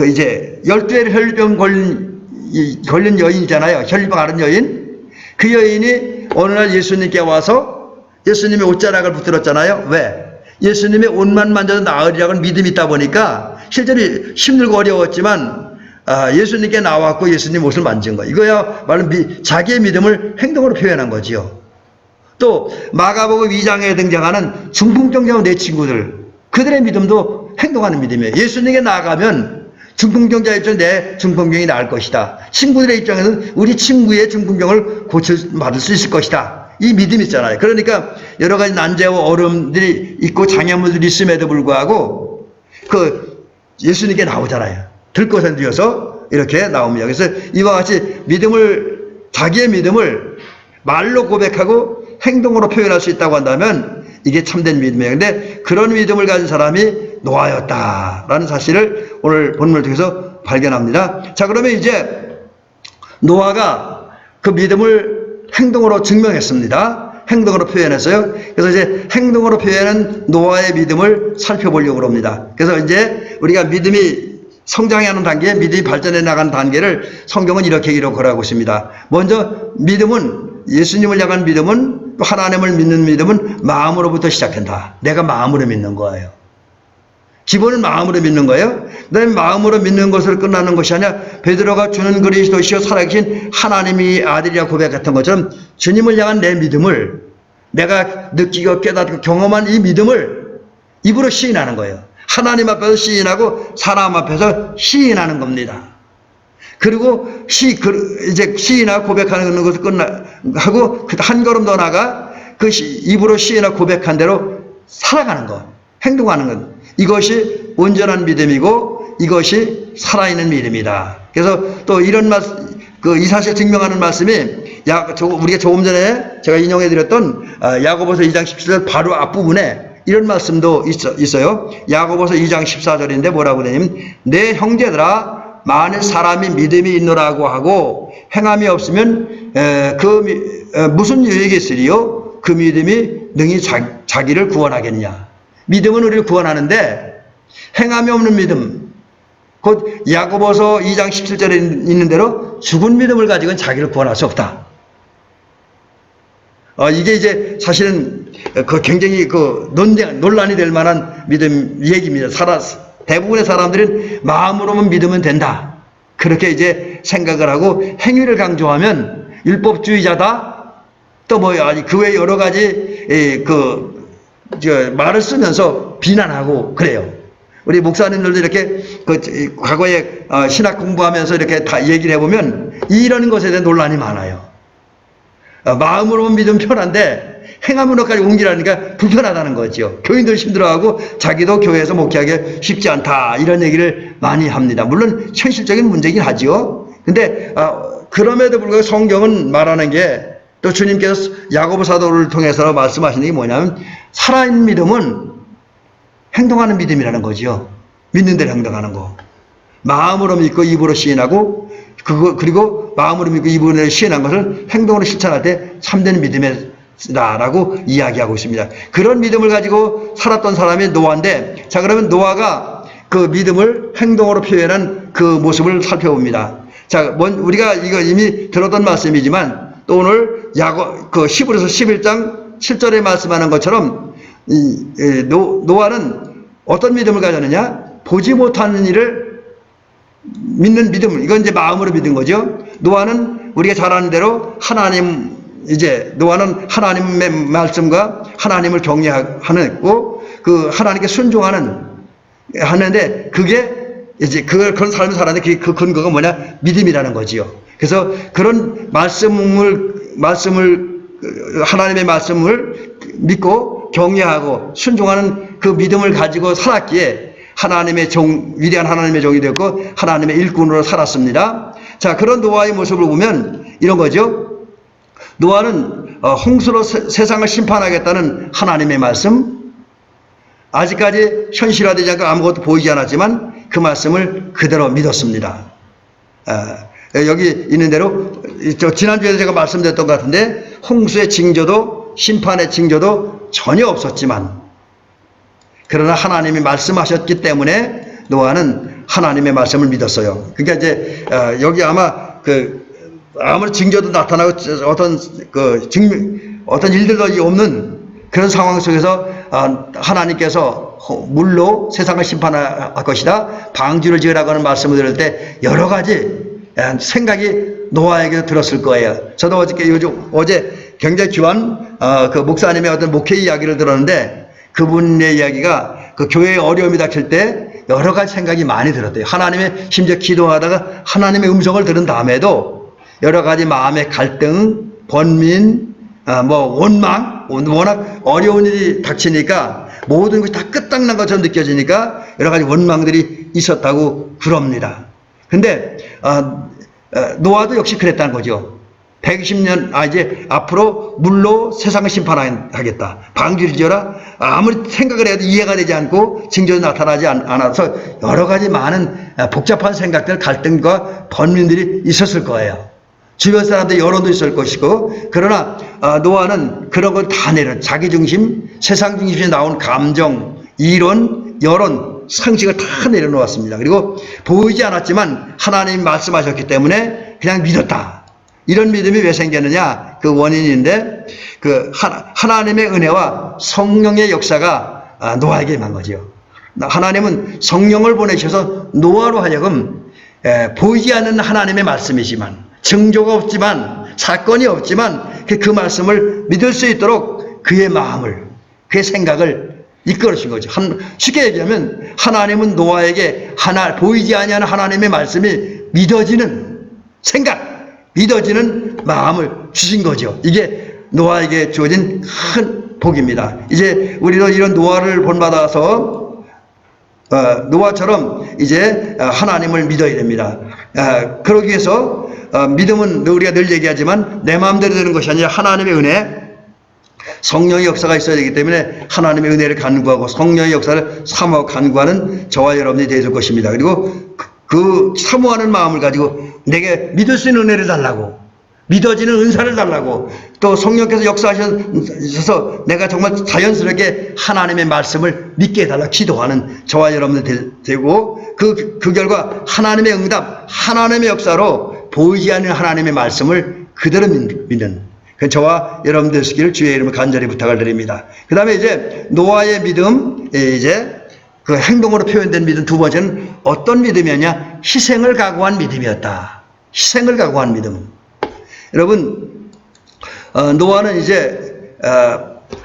이제 12회 혈병 걸린 여인이잖아요. 혈병 앓은 여인. 그 여인이 어느 날 예수님께 와서 예수님의 옷자락을 붙들었잖아요. 왜? 예수님의 옷만 만져도 나으리라고 믿음이 있다 보니까 실제로 힘들고 어려웠지만 예수님께 나왔고 예수님 옷을 만진 거예요. 이거야말로 자기의 믿음을 행동으로 표현한 거지요. 또 마가복음 2장에 등장하는 중풍병자와 내 친구들, 그들의 믿음도 행동하는 믿음이에요. 예수님께 나아가면 중풍병자 입장에서 내 중풍병이 나을 것이다. 친구들의 입장에서는 우리 친구의 중풍병을 고쳐받을 수 있을 것이다. 이 믿음이 있잖아요. 그러니까 여러 가지 난제와 어려움들이 있고 장애물들이 있음에도 불구하고 그 예수님께 나오잖아요. 들것에 누워서 이렇게 나옵니다. 그래서 이와 같이 자기의 믿음을 말로 고백하고 행동으로 표현할 수 있다고 한다면 이게 참된 믿음이에요. 근데 그런 믿음을 가진 사람이 노아였다라는 사실을 오늘 본문을 통해서 발견합니다. 자, 그러면 이제 노아가 그 믿음을 행동으로 증명했습니다. 행동으로 표현했어요. 그래서 이제 행동으로 표현한 노아의 믿음을 살펴보려고 합니다. 그래서 이제 우리가 믿음이 성장하는 단계, 믿음이 발전해 나가는 단계를 성경은 이렇게 기록하고 있습니다. 먼저 믿음은, 예수님을 향한 믿음은, 또 하나님을 믿는 믿음은 마음으로부터 시작한다. 내가 마음으로 믿는 거예요. 기본은 마음으로 믿는 거예요. 그다음에 마음으로 믿는 것으로 끝나는 것이 아니라 베드로가 주는 그리스도시요 살아계신 하나님이 아들이라 고백했던 것처럼 주님을 향한 내 믿음을, 내가 느끼고 깨닫고 경험한 이 믿음을 입으로 시인하는 거예요. 하나님 앞에서 시인하고 사람 앞에서 시인하는 겁니다. 그리고 이제 시인하고 고백하는 것을 끝나고 한 걸음 더 나가 그 입으로 시인하고 고백한 대로 살아가는 것, 행동하는 것. 이것이 온전한 믿음이고 이것이 살아있는 믿음이다. 그래서 또 이런 이 사실 증명하는 말씀이 우리가 조금 전에 제가 인용해 드렸던 야고보서 2장 17절 바로 앞부분에 이런 말씀도 있어요. 야고보서 2장 14절인데 뭐라고 되냐면 내 형제들아 만일 사람이 믿음이 있노라고 하고 행함이 없으면 무슨 유익이 있으리요? 그 믿음이 능히 자기를 구원하겠냐. 믿음은 우리를 구원하는데 행함이 없는 믿음, 곧 야고보서 2장 17절에 있는 대로 죽은 믿음을 가지고는 자기를 구원할 수 없다. 이게 이제 사실은 굉장히 논란이 될 만한 믿음 얘기입니다. 대부분의 사람들은 마음으로만 믿으면 된다. 그렇게 이제 생각을 하고 행위를 강조하면 율법주의자다. 또 그 외 여러 가지 말을 쓰면서 비난하고 그래요. 우리 목사님들도 이렇게 과거에 신학 공부하면서 이렇게 다 얘기를 해보면 이런 것에 대한 논란이 많아요. 마음으로만 믿으면 편한데 행함으로까지 옮기라니까 불편하다는 거죠. 교인들 힘들어하고 자기도 교회에서 목회하기 쉽지 않다 이런 얘기를 많이 합니다. 물론 현실적인 문제긴 하죠. 근데 그럼에도 불구하고 성경은 말하는 게 또 주님께서 야고보 사도를 통해서 말씀하시는 게 뭐냐면 살아있는 믿음은 행동하는 믿음이라는 거죠. 믿는 대로 행동하는 거. 마음으로 믿고 입으로 시인하고 그리고 마음으로 믿고 입으로 시인한 것을 행동으로 실천할 때 참된 믿음이다라고 이야기하고 있습니다. 그런 믿음을 가지고 살았던 사람이 노아인데, 자, 그러면 노아가 그 믿음을 행동으로 표현한 그 모습을 살펴봅니다. 자, 우리가 이거 이미 들었던 말씀이지만 또 오늘 히브리서 11장 7절에 말씀하는 것처럼 노아는 어떤 믿음을 가졌느냐? 보지 못하는 일을 믿는 믿음. 이건 이제 마음으로 믿은 거죠. 노아는 우리가 잘 아는 대로 노아는 하나님의 말씀과 하나님을 경외하고 그 하나님께 하는데 그게 이제 그런 삶을 살았는데 그 근거가 뭐냐? 믿음이라는 거지요. 그래서 그런 하나님의 말씀을 믿고 경외하고 순종하는 그 믿음을 가지고 살았기에 위대한 하나님의 종이 되었고 하나님의 일꾼으로 살았습니다. 자, 그런 노아의 모습을 보면 이런 거죠. 노아는 홍수로 세상을 심판하겠다는 하나님의 말씀, 아직까지 현실화되지 않고 아무것도 보이지 않았지만 그 말씀을 그대로 믿었습니다. 여기 있는 대로 지난주에 제가 말씀드렸던 것 같은데 홍수의 징조도 심판의 징조도 전혀 없었지만 그러나 하나님이 말씀하셨기 때문에 노아는 하나님의 말씀을 믿었어요. 그러니까 이제 여기 아무리 징조도 나타나고 어떤 일들도 없는 그런 상황 속에서 하나님께서 물로 세상을 심판할 것이다, 방주를 지으라고 하는 말씀을 들을 때 여러 가지 생각이 노아에게 들었을 거예요. 저도 어제 굉장히 귀한 그 목사님의 어떤 목회 이야기를 들었는데 그분의 이야기가 그 교회에 어려움이 닥칠 때 여러 가지 생각이 많이 들었대요. 하나님의 심지어 기도하다가 하나님의 음성을 들은 다음에도 여러 가지 마음의 갈등, 번민, 원망, 워낙 어려운 일이 닥치니까 모든 것이 다 끝장난 것처럼 느껴지니까 여러 가지 원망들이 있었다고 그럽니다. 근데 노아도 역시 그랬다는 거죠. 120년, 이제 앞으로 물로 세상을 심판하겠다. 방주를 지어라. 아무리 생각을 해도 이해가 되지 않고 징조도 나타나지 않아서 여러 가지 많은 복잡한 생각들, 갈등과 번민들이 있었을 거예요. 주변 사람들 여론도 있을 것이고, 그러나 노아는 그런 걸 다 내려 자기 중심, 세상 중심에 나온 감정, 이론, 여론, 상식을 다 내려놓았습니다. 그리고 보이지 않았지만 하나님이 말씀하셨기 때문에 그냥 믿었다. 이런 믿음이 왜 생겼느냐? 그 원인인데, 하나님의 은혜와 성령의 역사가 노아에게 임한 거죠. 하나님은 성령을 보내셔서 노아로 하여금 보이지 않는 하나님의 말씀이지만, 증조가 없지만, 사건이 없지만 그 말씀을 믿을 수 있도록 그의 마음을, 그의 생각을 이끌으신 거죠. 쉽게 얘기하면 하나님은 노아에게 보이지 아니하는 하나님의 말씀이 믿어지는 생각, 믿어지는 마음을 주신 거죠. 이게 노아에게 주어진 큰 복입니다. 이제 우리도 이런 노아를 본받아서 노아처럼 이제 하나님을 믿어야 됩니다. 그러기 위해서 믿음은 우리가 늘 얘기하지만 내 마음대로 되는 것이 아니라 하나님의 은혜, 성령의 역사가 있어야 되기 때문에 하나님의 은혜를 간구하고 성령의 역사를 사모하고 간구하는 저와 여러분이 되실 것입니다. 그리고 그 사모하는 마음을 가지고 내게 믿을 수 있는 은혜를 달라고, 믿어지는 은사를 달라고, 또 성령께서 역사하셔서 내가 정말 자연스럽게 하나님의 말씀을 믿게 해달라고 기도하는 저와 여러분들 되고, 그 결과 하나님의 응답, 하나님의 역사로 보이지 않는 하나님의 말씀을 그대로 믿는 저와 여러분들 되시기를 주의 이름으로 간절히 부탁을 드립니다. 그 다음에 이제 노아의 믿음, 이제 그 행동으로 표현된 믿음 두 번째는 어떤 믿음이었냐? 희생을 각오한 믿음이었다. 희생을 각오한 믿음. 여러분, 노아는 이제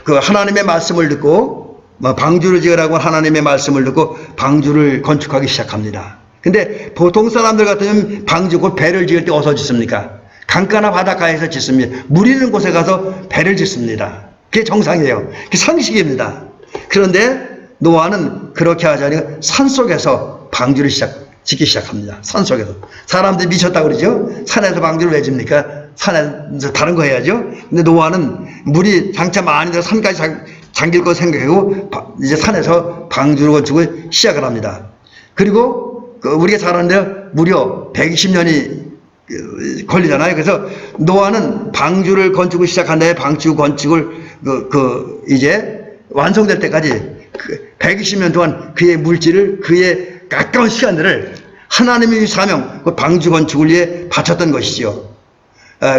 그 하나님의 말씀을 듣고 방주를 지으라고 하나님의 말씀을 듣고 방주를 건축하기 시작합니다. 근데 보통 사람들 같으면 방주 곧 배를 지을 때 어디서 짓습니까? 강가나 바닷가에서 짓습니다. 물 있는 곳에 가서 배를 짓습니다. 그게 정상이에요. 그게 상식입니다. 그런데 노아는 그렇게 하지 않고 산속에서 방주를 짓기 시작합니다. 산속에서. 사람들이 미쳤다고 그러죠? 산에서 방주를 왜 집니까? 산에서 다른 거 해야죠? 근데 노아는 물이 장차 많이 들어 산까지 잠길 거 생각하고 이제 산에서 방주를 건축을 시작을 합니다. 그리고 우리가 잘 아는 대로 무려 120년이 걸리잖아요. 그래서 노아는 방주를 건축을 시작한 다음에 방주 건축을 이제 완성될 때까지 120년 동안 그의 물질을, 그의 가까운 시간들을 하나님의 사명, 그 방주 건축을 위해 바쳤던 것이죠.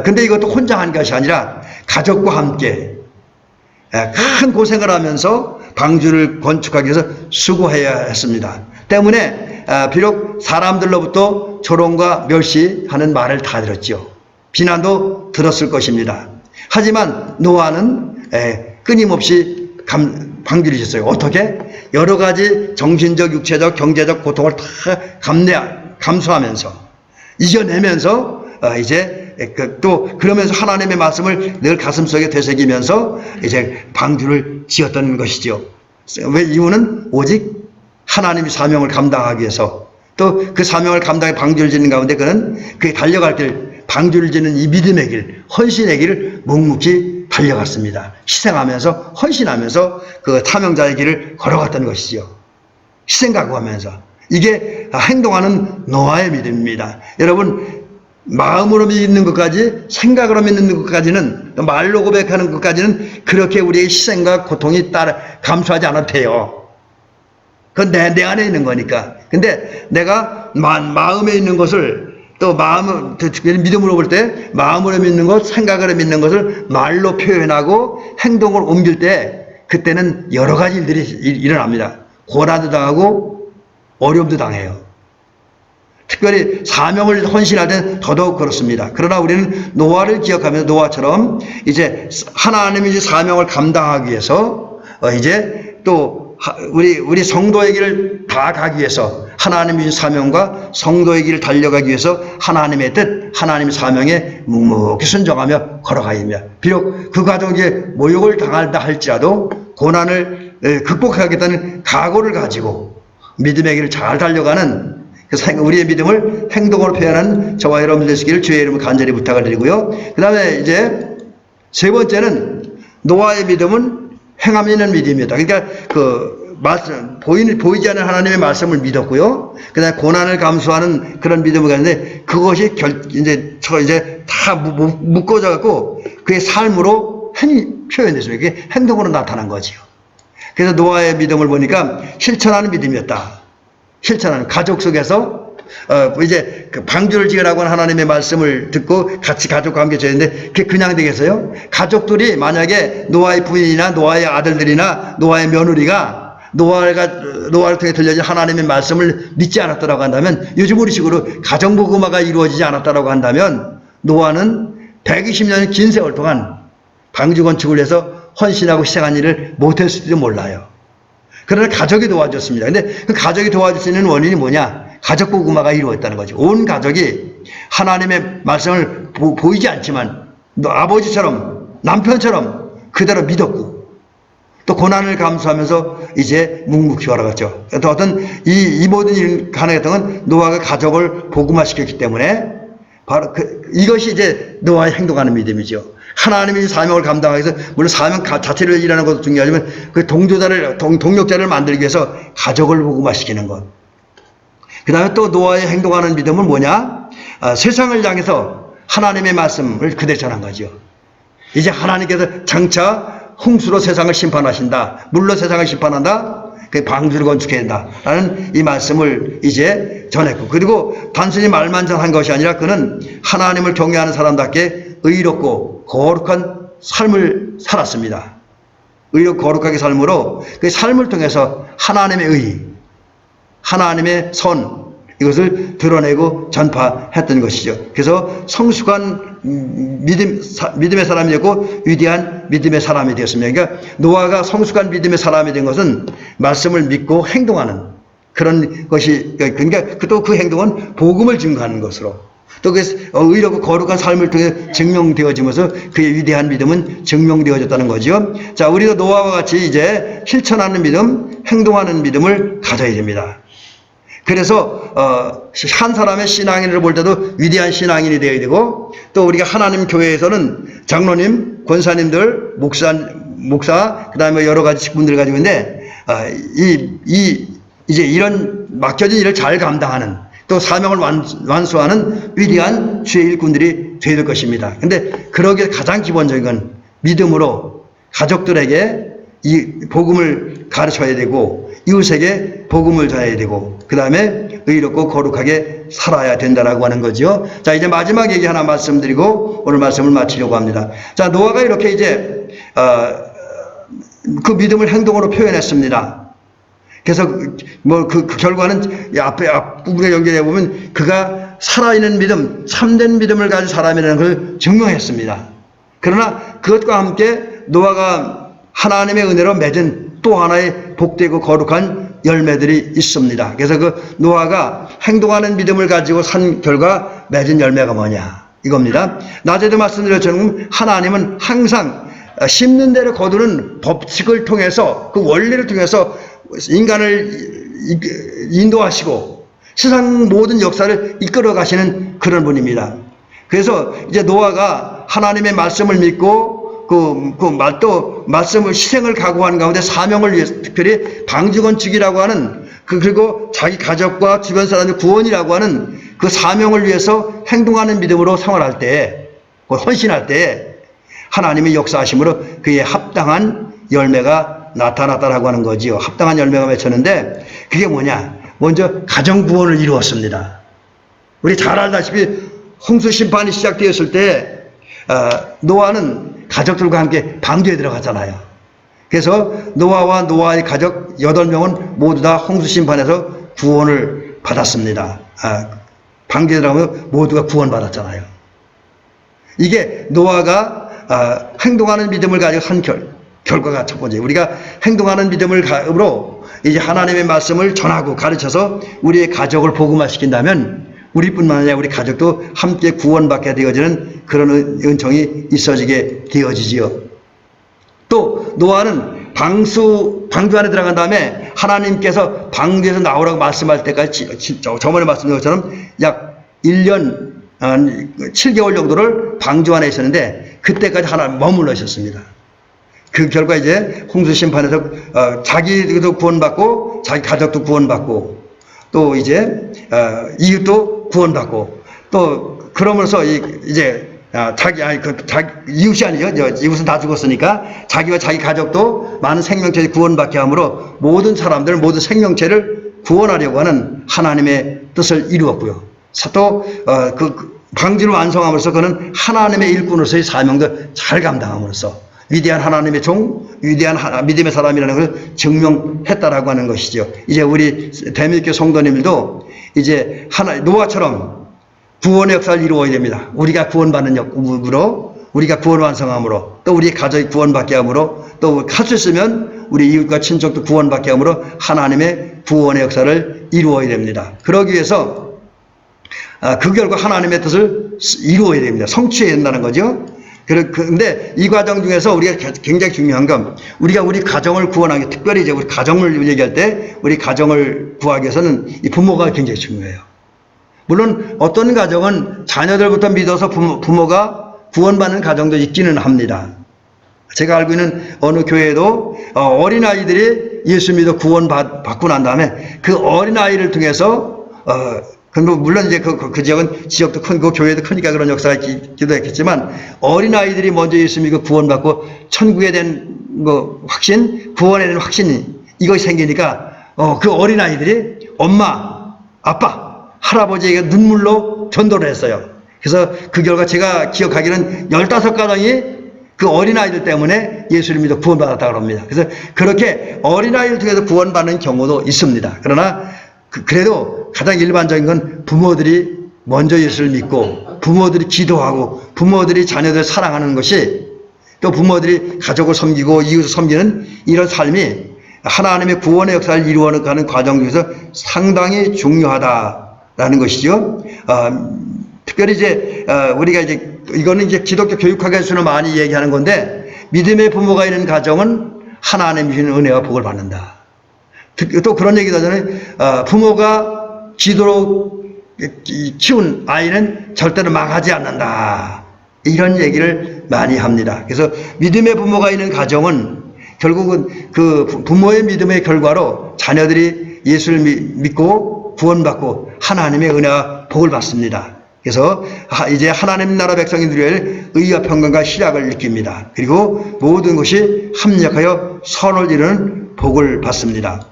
근데 이것도 혼자 한 것이 아니라 가족과 함께 큰 고생을 하면서 방주를 건축하기 위해서 수고해야 했습니다. 때문에 비록 사람들로부터 조롱과 멸시하는 말을 다 들었죠. 비난도 들었을 것입니다. 하지만 노아는 끊임없이 방주를 지었어요. 어떻게? 여러 가지 정신적, 육체적, 경제적 고통을 다 감수하면서 이겨내면서 이제 또 그러면서 하나님의 말씀을 늘 가슴속에 되새기면서 이제 방주를 지었던 것이죠. 왜? 이유는 오직 하나님의 사명을 감당하기 위해서, 또 그 사명을 감당해 방주를 짓는 가운데 그는 그에 달려갈 길, 방주를 짓는 이 믿음의 길, 헌신의 길을 묵묵히 달려갔습니다. 희생하면서, 헌신하면서 그 사명자의 길을 걸어갔던 것이죠. 희생 각오하면서. 이게 행동하는 노아의 믿음입니다. 여러분, 마음으로 믿는 것까지, 생각으로 믿는 것까지는, 말로 고백하는 것까지는 그렇게 우리의 희생과 고통이 감수하지 않아도 돼요. 그건 내 안에 있는 거니까. 근데 내가 마음에 있는 것을, 또 믿음으로 볼 때 마음으로 믿는 것, 생각으로 믿는 것을 말로 표현하고 행동을 옮길 때 그때는 여러 가지 일들이 일어납니다. 고난도 당하고 어려움도 당해요. 특별히 사명을 헌신할 때는 더더욱 그렇습니다. 그러나 우리는 노아를 기억하면서 노아처럼 이제 하나님의 사명을 감당하기 위해서 이제 또 우리 성도의 길을 다 가기 위해서 하나님의 주신 사명과 성도의 길을 달려가기 위해서 하나님의 뜻, 하나님의 사명에 묵묵히 순종하며 걸어가야며 비록 그 과정에 모욕을 당한다 할지라도 고난을 극복하겠다는 각오를 가지고 믿음의 길을 잘 달려가는 우리의 믿음을 행동으로 표현하는 저와 여러분들 되시기를 주의 이름으로 간절히 부탁을 드리고요. 그 다음에 이제 세 번째는 노아의 믿음은 행함 있는 믿음이었다. 그러니까 그 말씀 보이지 않는 하나님의 말씀을 믿었고요. 그다음에 고난을 감수하는 그런 믿음을 가졌는데 그것이 이제 다 묶어져 갖고 그의 삶으로 표현됐습니다. 그게 행동으로 나타난 거지요. 그래서 노아의 믿음을 보니까 실천하는 믿음이었다. 실천하는 가족 속에서 이제 그 방주를 지으라고 하는 하나님의 말씀을 듣고 같이 가족과 함께 지었는데 그게 그냥 되겠어요? 가족들이 만약에 노아의 부인이나 노아의 아들들이나 노아의 며느리가 노아를 통해 들려진 하나님의 말씀을 믿지 않았다고 한다면 요즘 우리식으로 가정복음화가 이루어지지 않았다고 한다면 노아는 120년의 긴 세월 동안 방주 건축을 해서 헌신하고 희생한 일을 못했을지도 몰라요. 그러나 가족이 도와줬습니다. 근데 그 가족이 도와줄 수 있는 원인이 뭐냐? 가족 복음화가 이루어졌다는 거죠. 온 가족이 하나님의 말씀을 보이지 않지만 아버지처럼 남편처럼 그대로 믿었고 또 고난을 감수하면서 이제 묵묵히 걸어갔죠. 또 어떤 이 모든 일 가능했던 건 노아가 가족을 복음화시켰기 때문에 바로 이것이 이제 노아의 행동하는 믿음이죠. 하나님이 사명을 감당하기 위해서 물론 사명 자체를 일하는 것도 중요하지만 그 동력자를 만들기 위해서 가족을 복음화시키는 것. 그 다음에 또 노아의 행동하는 믿음은 뭐냐? 세상을 향해서 하나님의 말씀을 그대로 전한 거죠. 이제 하나님께서 장차 홍수로 세상을 심판하신다. 물로 세상을 심판한다. 그 방주를 건축해야 된다. 라는 이 말씀을 이제 전했고 그리고 단순히 말만 전한 것이 아니라 그는 하나님을 경외하는 사람답게 의롭고 거룩한 삶을 살았습니다. 의롭고 거룩하게 삶으로 그 삶을 통해서 하나님의 의, 하나님의 선 이것을 드러내고 전파했던 것이죠. 그래서 성숙한 믿음의 사람이 되고 위대한 믿음의 사람이 되었습니다. 그러니까 노아가 성숙한 믿음의 사람이 된 것은 말씀을 믿고 행동하는 그런 것이 그러니까 또 그 행동은 복음을 증거하는 것으로 또 그 의롭고 거룩한 삶을 통해 증명되어지면서 그의 위대한 믿음은 증명되어졌다는 거죠. 자, 우리도 노아와 같이 이제 실천하는 믿음, 행동하는 믿음을 가져야 됩니다. 그래서 한 사람의 신앙인을 볼 때도 위대한 신앙인이 되어야 되고 또 우리가 하나님 교회에서는 장로님, 권사님들, 목사 그다음에 여러 가지 직분들을 가지고 있는데 이제 이런 맡겨진 일을 잘 감당하는 또 사명을 완수하는 위대한 주의 일꾼들이 되어야 될 것입니다. 근데 그러기에 가장 기본적인 건 믿음으로 가족들에게 이 복음을 가르쳐야 되고 이웃에게 복음을 전해야 되고 그 다음에 의롭고 거룩하게 살아야 된다라고 하는 거죠. 자, 이제 마지막 얘기 하나 말씀드리고 오늘 말씀을 마치려고 합니다. 자, 노아가 이렇게 이제 그 믿음을 행동으로 표현했습니다. 그래서 그 결과는 앞부분에 연결해 보면 그가 살아있는 믿음, 참된 믿음을 가진 사람이라는 걸 증명했습니다. 그러나 그것과 함께 노아가 하나님의 은혜로 맺은 또 하나의 복되고 거룩한 열매들이 있습니다. 그래서 그 노아가 행동하는 믿음을 가지고 산 결과 맺은 열매가 뭐냐 이겁니다. 낮에도 말씀드렸처럼 하나님은 항상 심는 대로 거두는 법칙을 통해서 그 원리를 통해서 인간을 인도하시고 세상 모든 역사를 이끌어 가시는 그런 분입니다. 그래서 이제 노아가 하나님의 말씀을 믿고 또 말씀을 희생을 각오한 가운데 사명을 위해서 특별히 방주 건축이라고 하는 그리고 자기 가족과 주변 사람들 구원이라고 하는 그 사명을 위해서 행동하는 믿음으로 생활할 때, 헌신할 때 하나님의 역사하심으로 그에 합당한 열매가 나타났다라고 하는 거지요. 합당한 열매가 맺혔는데 그게 뭐냐? 먼저 가정 구원을 이루었습니다. 우리 잘 알다시피 홍수 심판이 시작되었을 때 노아는 가족들과 함께 방주에 들어갔잖아요. 그래서 노아와 노아의 가족 8명은 모두 다 홍수 심판에서 구원을 받았습니다. 방주에 들어가면 모두가 구원받았잖아요. 이게 노아가 행동하는 믿음을 가지고 한 결과가 첫 번째. 우리가 행동하는 믿음으로 이제 하나님의 말씀을 전하고 가르쳐서 우리의 가족을 복음화시킨다면 우리뿐만 아니라 우리 가족도 함께 구원받게 되어지는 그런 은총이 있어지게 되어지지요. 또 노아는 방주 안에 들어간 다음에 하나님께서 방주에서 나오라고 말씀할 때까지 저번에 말씀드린 것처럼 약 1년 7개월 정도를 방주 안에 있었는데 그때까지 하나님 머물러 있었습니다. 그 결과 이제 홍수 심판에서 자기도 구원받고 자기 가족도 구원받고 또 이제 이웃도 구원받고 또 그러면서 이제 이웃이 아니죠. 이웃은 다 죽었으니까 자기와 자기 가족도 많은 생명체를 구원받게 함으로 모든 사람들, 모든 생명체를 구원하려고 하는 하나님의 뜻을 이루었고요. 또 그 방주를 완성함으로써 그는 하나님의 일꾼으로서의 사명도 잘 감당함으로써 위대한 하나님의 종, 위대한 믿음의 사람이라는 것을 증명했다라고 하는 것이죠. 이제 우리 대미교회 성도님들도 이제 노아처럼 구원의 역사를 이루어야 됩니다. 우리가 구원받는 역으로, 우리가 구원 완성함으로, 또 우리 가족이 구원받게 함으로, 또 할 수 있으면 우리 이웃과 친족도 구원받게 함으로 하나님의 구원의 역사를 이루어야 됩니다. 그러기 위해서 그 결과 하나님의 뜻을 이루어야 됩니다. 성취해야 된다는 거죠. 그런데 이 과정 중에서 우리가 굉장히 중요한 건 우리가 우리 가정을 구원하기, 특별히 이제 우리 가정을 얘기할 때 우리 가정을 구하기 위해서는 이 부모가 굉장히 중요해요. 물론 어떤 가정은 자녀들부터 믿어서 부모가 구원받는 가정도 있기는 합니다. 제가 알고 있는 어느 교회에도 어린아이들이 예수 믿어 구원받고 난 다음에 그 어린아이를 통해서 물론 이제 그 지역은 지역도 큰, 교회도 크니까 그런 역사가 있기도 했겠지만, 어린아이들이 먼저 예수 믿고 구원받고, 천국에 대한 확신, 구원에 대한 확신이, 이것이 생기니까, 그 어린아이들이 엄마, 아빠, 할아버지에게 눈물로 전도를 했어요. 그래서 그 결과 제가 기억하기는 15가정이 그 어린아이들 때문에 예수를 믿어 구원받았다고 합니다. 그래서 그렇게 어린아이를 통해서 구원받는 경우도 있습니다. 그러나, 그래도 가장 일반적인 건 부모들이 먼저 예수를 믿고 부모들이 기도하고 부모들이 자녀들을 사랑하는 것이 또 부모들이 가족을 섬기고 이웃을 섬기는 이런 삶이 하나님의 구원의 역사를 이루어가는 과정 중에서 상당히 중요하다라는 것이죠. 특별히 이제 우리가 이제 이거는 이제 기독교 교육학에서는 많이 얘기하는 건데 믿음의 부모가 있는 가정은 하나님이 주는 은혜와 복을 받는다. 또 그런 얘기도 하잖아요. 부모가 기도로 키운 아이는 절대로 망하지 않는다. 이런 얘기를 많이 합니다. 그래서 믿음의 부모가 있는 가정은 결국은 그 부모의 믿음의 결과로 자녀들이 예수를 믿고 구원받고 하나님의 은혜와 복을 받습니다. 그래서 이제 하나님 나라 백성이 누려야 할 의와 평강과 희락을 느낍니다. 그리고 모든 것이 합력하여 선을 이루는 복을 받습니다.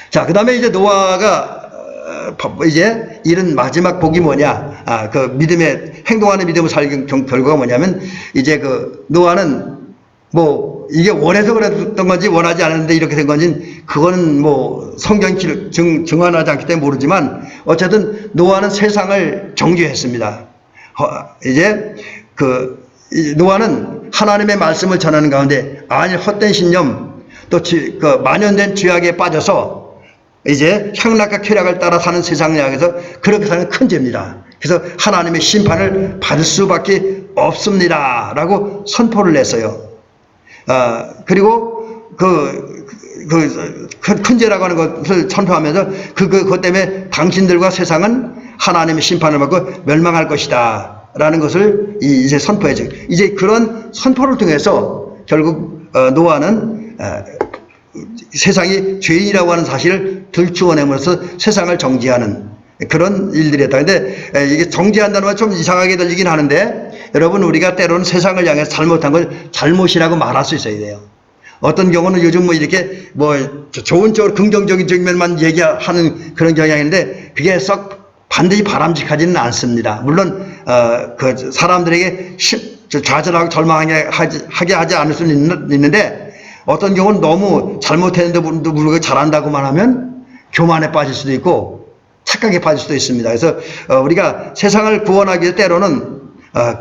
자, 그 다음에 이제 노아가 이제 이런 마지막 복이 뭐냐? 그 믿음의, 행동하는 믿음을 살기 결과가 뭐냐면 이제 그 노아는 뭐 이게 원해서 그랬던 건지 원하지 않았는데 이렇게 된 건지 그거는 뭐 성경이 증언하지 않기 때문에 모르지만 어쨌든 노아는 세상을 정죄했습니다. 이제 노아는 하나님의 말씀을 전하는 가운데 아니 헛된 신념 또 그 만연된 죄악에 빠져서 이제 향락과 쾌락을 따라 사는 세상을 향해서 그렇게 사는 큰 죄입니다. 그래서 하나님의 심판을 받을 수밖에 없습니다. 라고 선포를 냈어요. 그리고 큰 죄라고 하는 것을 선포하면서 그것 때문에 당신들과 세상은 하나님의 심판을 받고 멸망할 것이다. 라는 것을 이제 선포해줘. 이제 그런 선포를 통해서 결국 노아는 세상이 죄인이라고 하는 사실을 들추어내면서 세상을 정죄하는 그런 일들이 했다. 근데 이게 정죄한다는 건 좀 이상하게 들리긴 하는데 여러분 우리가 때로는 세상을 향해서 잘못한 걸 잘못이라고 말할 수 있어야 돼요. 어떤 경우는 요즘 뭐 이렇게 뭐 좋은 쪽으로 긍정적인 측면만 얘기하는 그런 경향인데 그게 썩 반드시 바람직하지는 않습니다. 물론 그 사람들에게 좌절하고 절망하게 하지 않을 수는 있는데 어떤 경우는 너무 잘못했는데도 불구하고 잘한다고만 하면 교만에 빠질 수도 있고 착각에 빠질 수도 있습니다. 그래서 우리가 세상을 구원하기 위해 때로는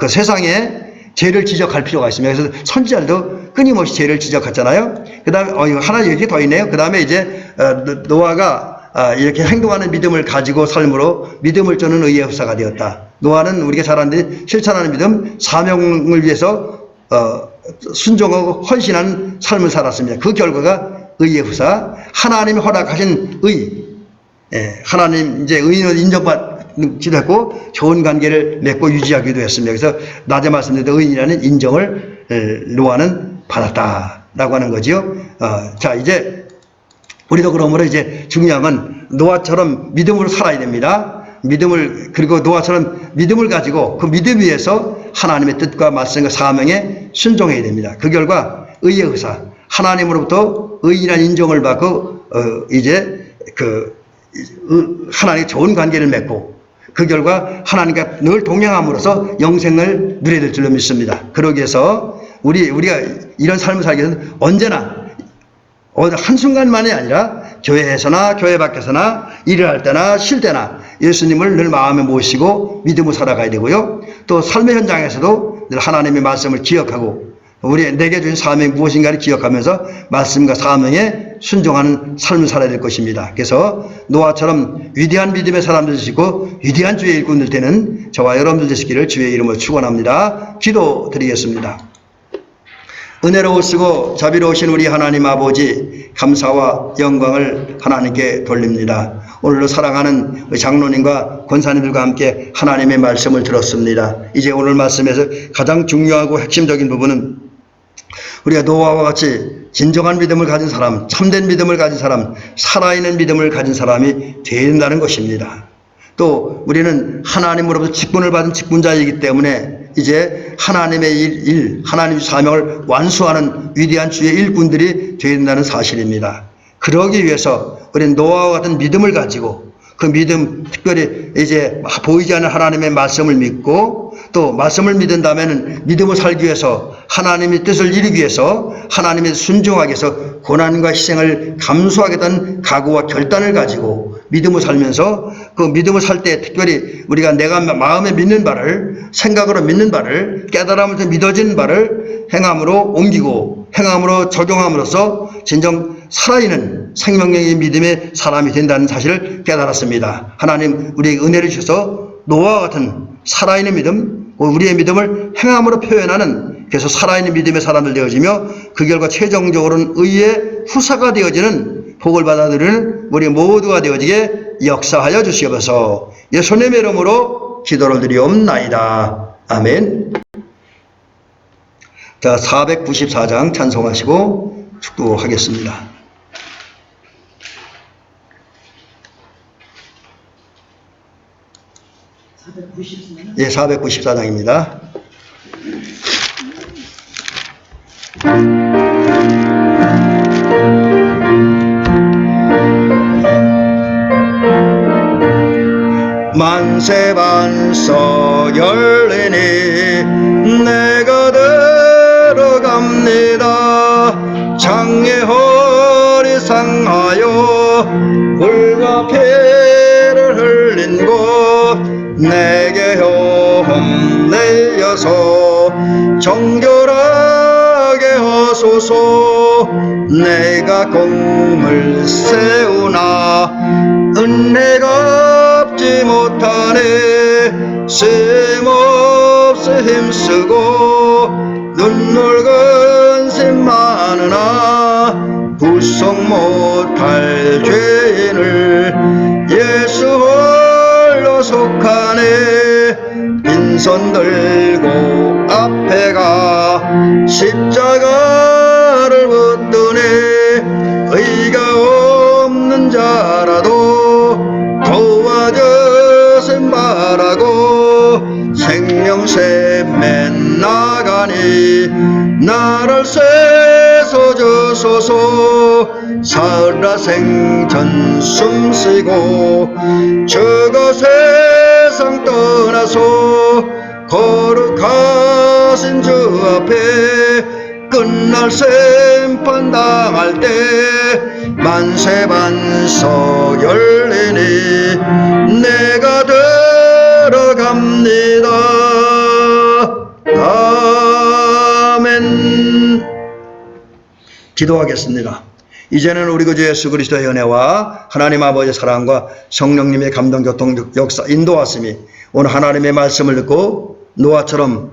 그 세상에 죄를 지적할 필요가 있습니다. 그래서 선지자들도 끊임없이 죄를 지적했잖아요. 그 다음에 이거 하나 얘기 더 있네요. 그 다음에 이제 노아가 이렇게 행동하는 믿음을 가지고 삶으로 믿음을 쫓는 의의 후사가 되었다. 노아는 우리가 잘 아는데 실천하는 믿음, 사명을 위해서 순종하고 헌신한 삶을 살았습니다. 그 결과가 의의 후사, 하나님이 허락하신 의, 하나님 이제 의인을 인정받기도 했고 좋은 관계를 맺고 유지하기도 했습니다. 그래서 낮에 말씀드린 의인이라는 인정을 노아는 받았다라고 하는 거지요. 자, 이제 우리도 그러므로 이제 중요한 건 노아처럼 믿음으로 살아야 됩니다. 그리고 노아처럼 믿음을 가지고 그 믿음 위에서 하나님의 뜻과 말씀과 사명에 순종해야 됩니다. 그 결과 의의 의사, 하나님으로부터 의인한 인정을 받고 이제 하나님의 좋은 관계를 맺고 그 결과 하나님과 늘 동행함으로써 영생을 누려야 될 줄로 믿습니다. 그러기 위해서 우리가 이런 삶을 살기 위해서는 언제나 한순간만이 아니라 교회에서나 교회 밖에서나 일을 할 때나 쉴 때나 예수님을 늘 마음에 모시고 믿음으로 살아가야 되고요. 또 삶의 현장에서도 늘 하나님의 말씀을 기억하고 내게 주신 사명이 무엇인가를 기억하면서 말씀과 사명에 순종하는 삶을 살아야 될 것입니다. 그래서 노아처럼 위대한 믿음의 사람들 되시고 위대한 주의 일꾼들 되는 저와 여러분들 되시기를 주의 이름으로 축원합니다. 기도드리겠습니다. 은혜로우시고 자비로우신 우리 하나님 아버지, 감사와 영광을 하나님께 돌립니다. 오늘도 사랑하는 장로님과 권사님들과 함께 하나님의 말씀을 들었습니다. 이제 오늘 말씀에서 가장 중요하고 핵심적인 부분은 우리가 노아와 같이 진정한 믿음을 가진 사람, 참된 믿음을 가진 사람, 살아있는 믿음을 가진 사람이 되어야 된다는 것입니다. 또 우리는 하나님으로부터 직분을 받은 직분자이기 때문에 이제 하나님의 하나님의 사명을 완수하는 위대한 주의 일꾼들이 되어야 된다는 사실입니다. 그러기 위해서 우리는 노아와 같은 믿음을 가지고 그 믿음, 특별히 이제 보이지 않는 하나님의 말씀을 믿고 또 말씀을 믿은 다음에는 믿음을 살기 위해서 하나님의 뜻을 이루기 위해서 하나님의 순종하기 위해서 고난과 희생을 감수하겠다는 각오와 결단을 가지고 믿음을 살면서 그 믿음을 살 때 특별히 우리가 내가 마음에 믿는 바를 생각으로 믿는 바를 깨달음으로 믿어지는 바를 행함으로 옮기고 행함으로 적용함으로써 진정 살아있는 생명력의 믿음의 사람이 된다는 사실을 깨달았습니다. 하나님 우리에게 은혜를 주셔서 노아와 같은 살아있는 믿음, 우리의 믿음을 행함으로 표현하는 그래서 살아있는 믿음의 사람들 되어지며 그 결과 최종적으로는 의의 후사가 되어지는 복을 받아들이는 우리 모두가 되어지게 역사하여 주시옵소서. 예수님의 이름으로 기도를 드리옵나이다. 아멘. 자, 494장 찬송하시고 축도하겠습니다. 예, 494장입니다. 만세반석 열리니 내가 들어갑니다. 장애 허리 상하여 불과 피를 흘린 곳 내게 험내여서 정결하게 하소서. 내가 공을 세우나 은혜가 없지 못하네. 쉼없이 힘쓰고 눈물 근심 많으나 구속 못할 죄인을 예수 홀로 속하네. 빈손 들고 앞에 가 십자가를 붙드네. 의가 없는 자라도 도와주심 바라고 생명샘에 나가니 나를 세서 주소서. 살아생전 숨쉬고 저거 세상 떠나서 거룩하신 주 앞에 끝날 심판 당할 때 만세반석 열리니 내가 들어갑니다. 아멘. 기도하겠습니다. 이제는 우리 구주 예수 그리스도의 은혜와 하나님 아버지의 사랑과 성령님의 감동, 교통, 역사, 인도하심이 오늘 하나님의 말씀을 듣고 노아처럼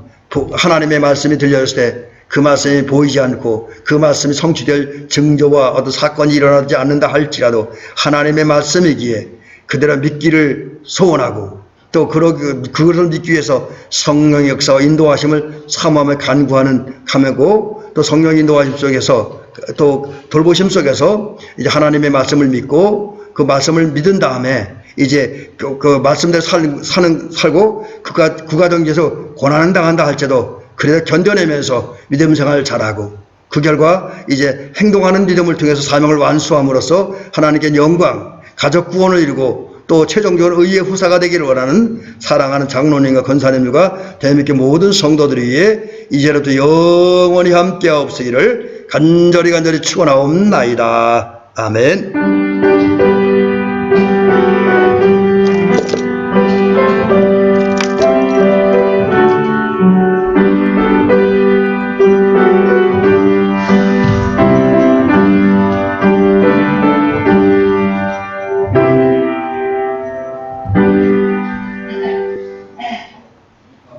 하나님의 말씀이 들려졌을 때 그 말씀이 보이지 않고 그 말씀이 성취될 징조와 어떤 사건이 일어나지 않는다 할지라도 하나님의 말씀이기에 그대로 믿기를 소원하고 또 그것을 믿기 위해서 성령의 역사와 인도하심을 사모하며 간구하는 감회고 또 성령 인도하심 속에서 또 돌보심 속에서 이제 하나님의 말씀을 믿고 그 말씀을 믿은 다음에 이제 그 말씀대로 살고 그 과정에서 고난을 당한다 할지라도 그래도 견뎌내면서 믿음 생활을 잘하고 그 결과 이제 행동하는 믿음을 통해서 사명을 완수함으로써 하나님께 영광, 가족 구원을 이루고 또 최종적으로 의의 후사가 되기를 원하는 사랑하는 장로님과 권사님들과 대한민국 모든 성도들 위해 이제로부터 영원히 함께하옵시기를 간절히 축원하옵나이다. 아멘.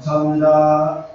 감사합니다.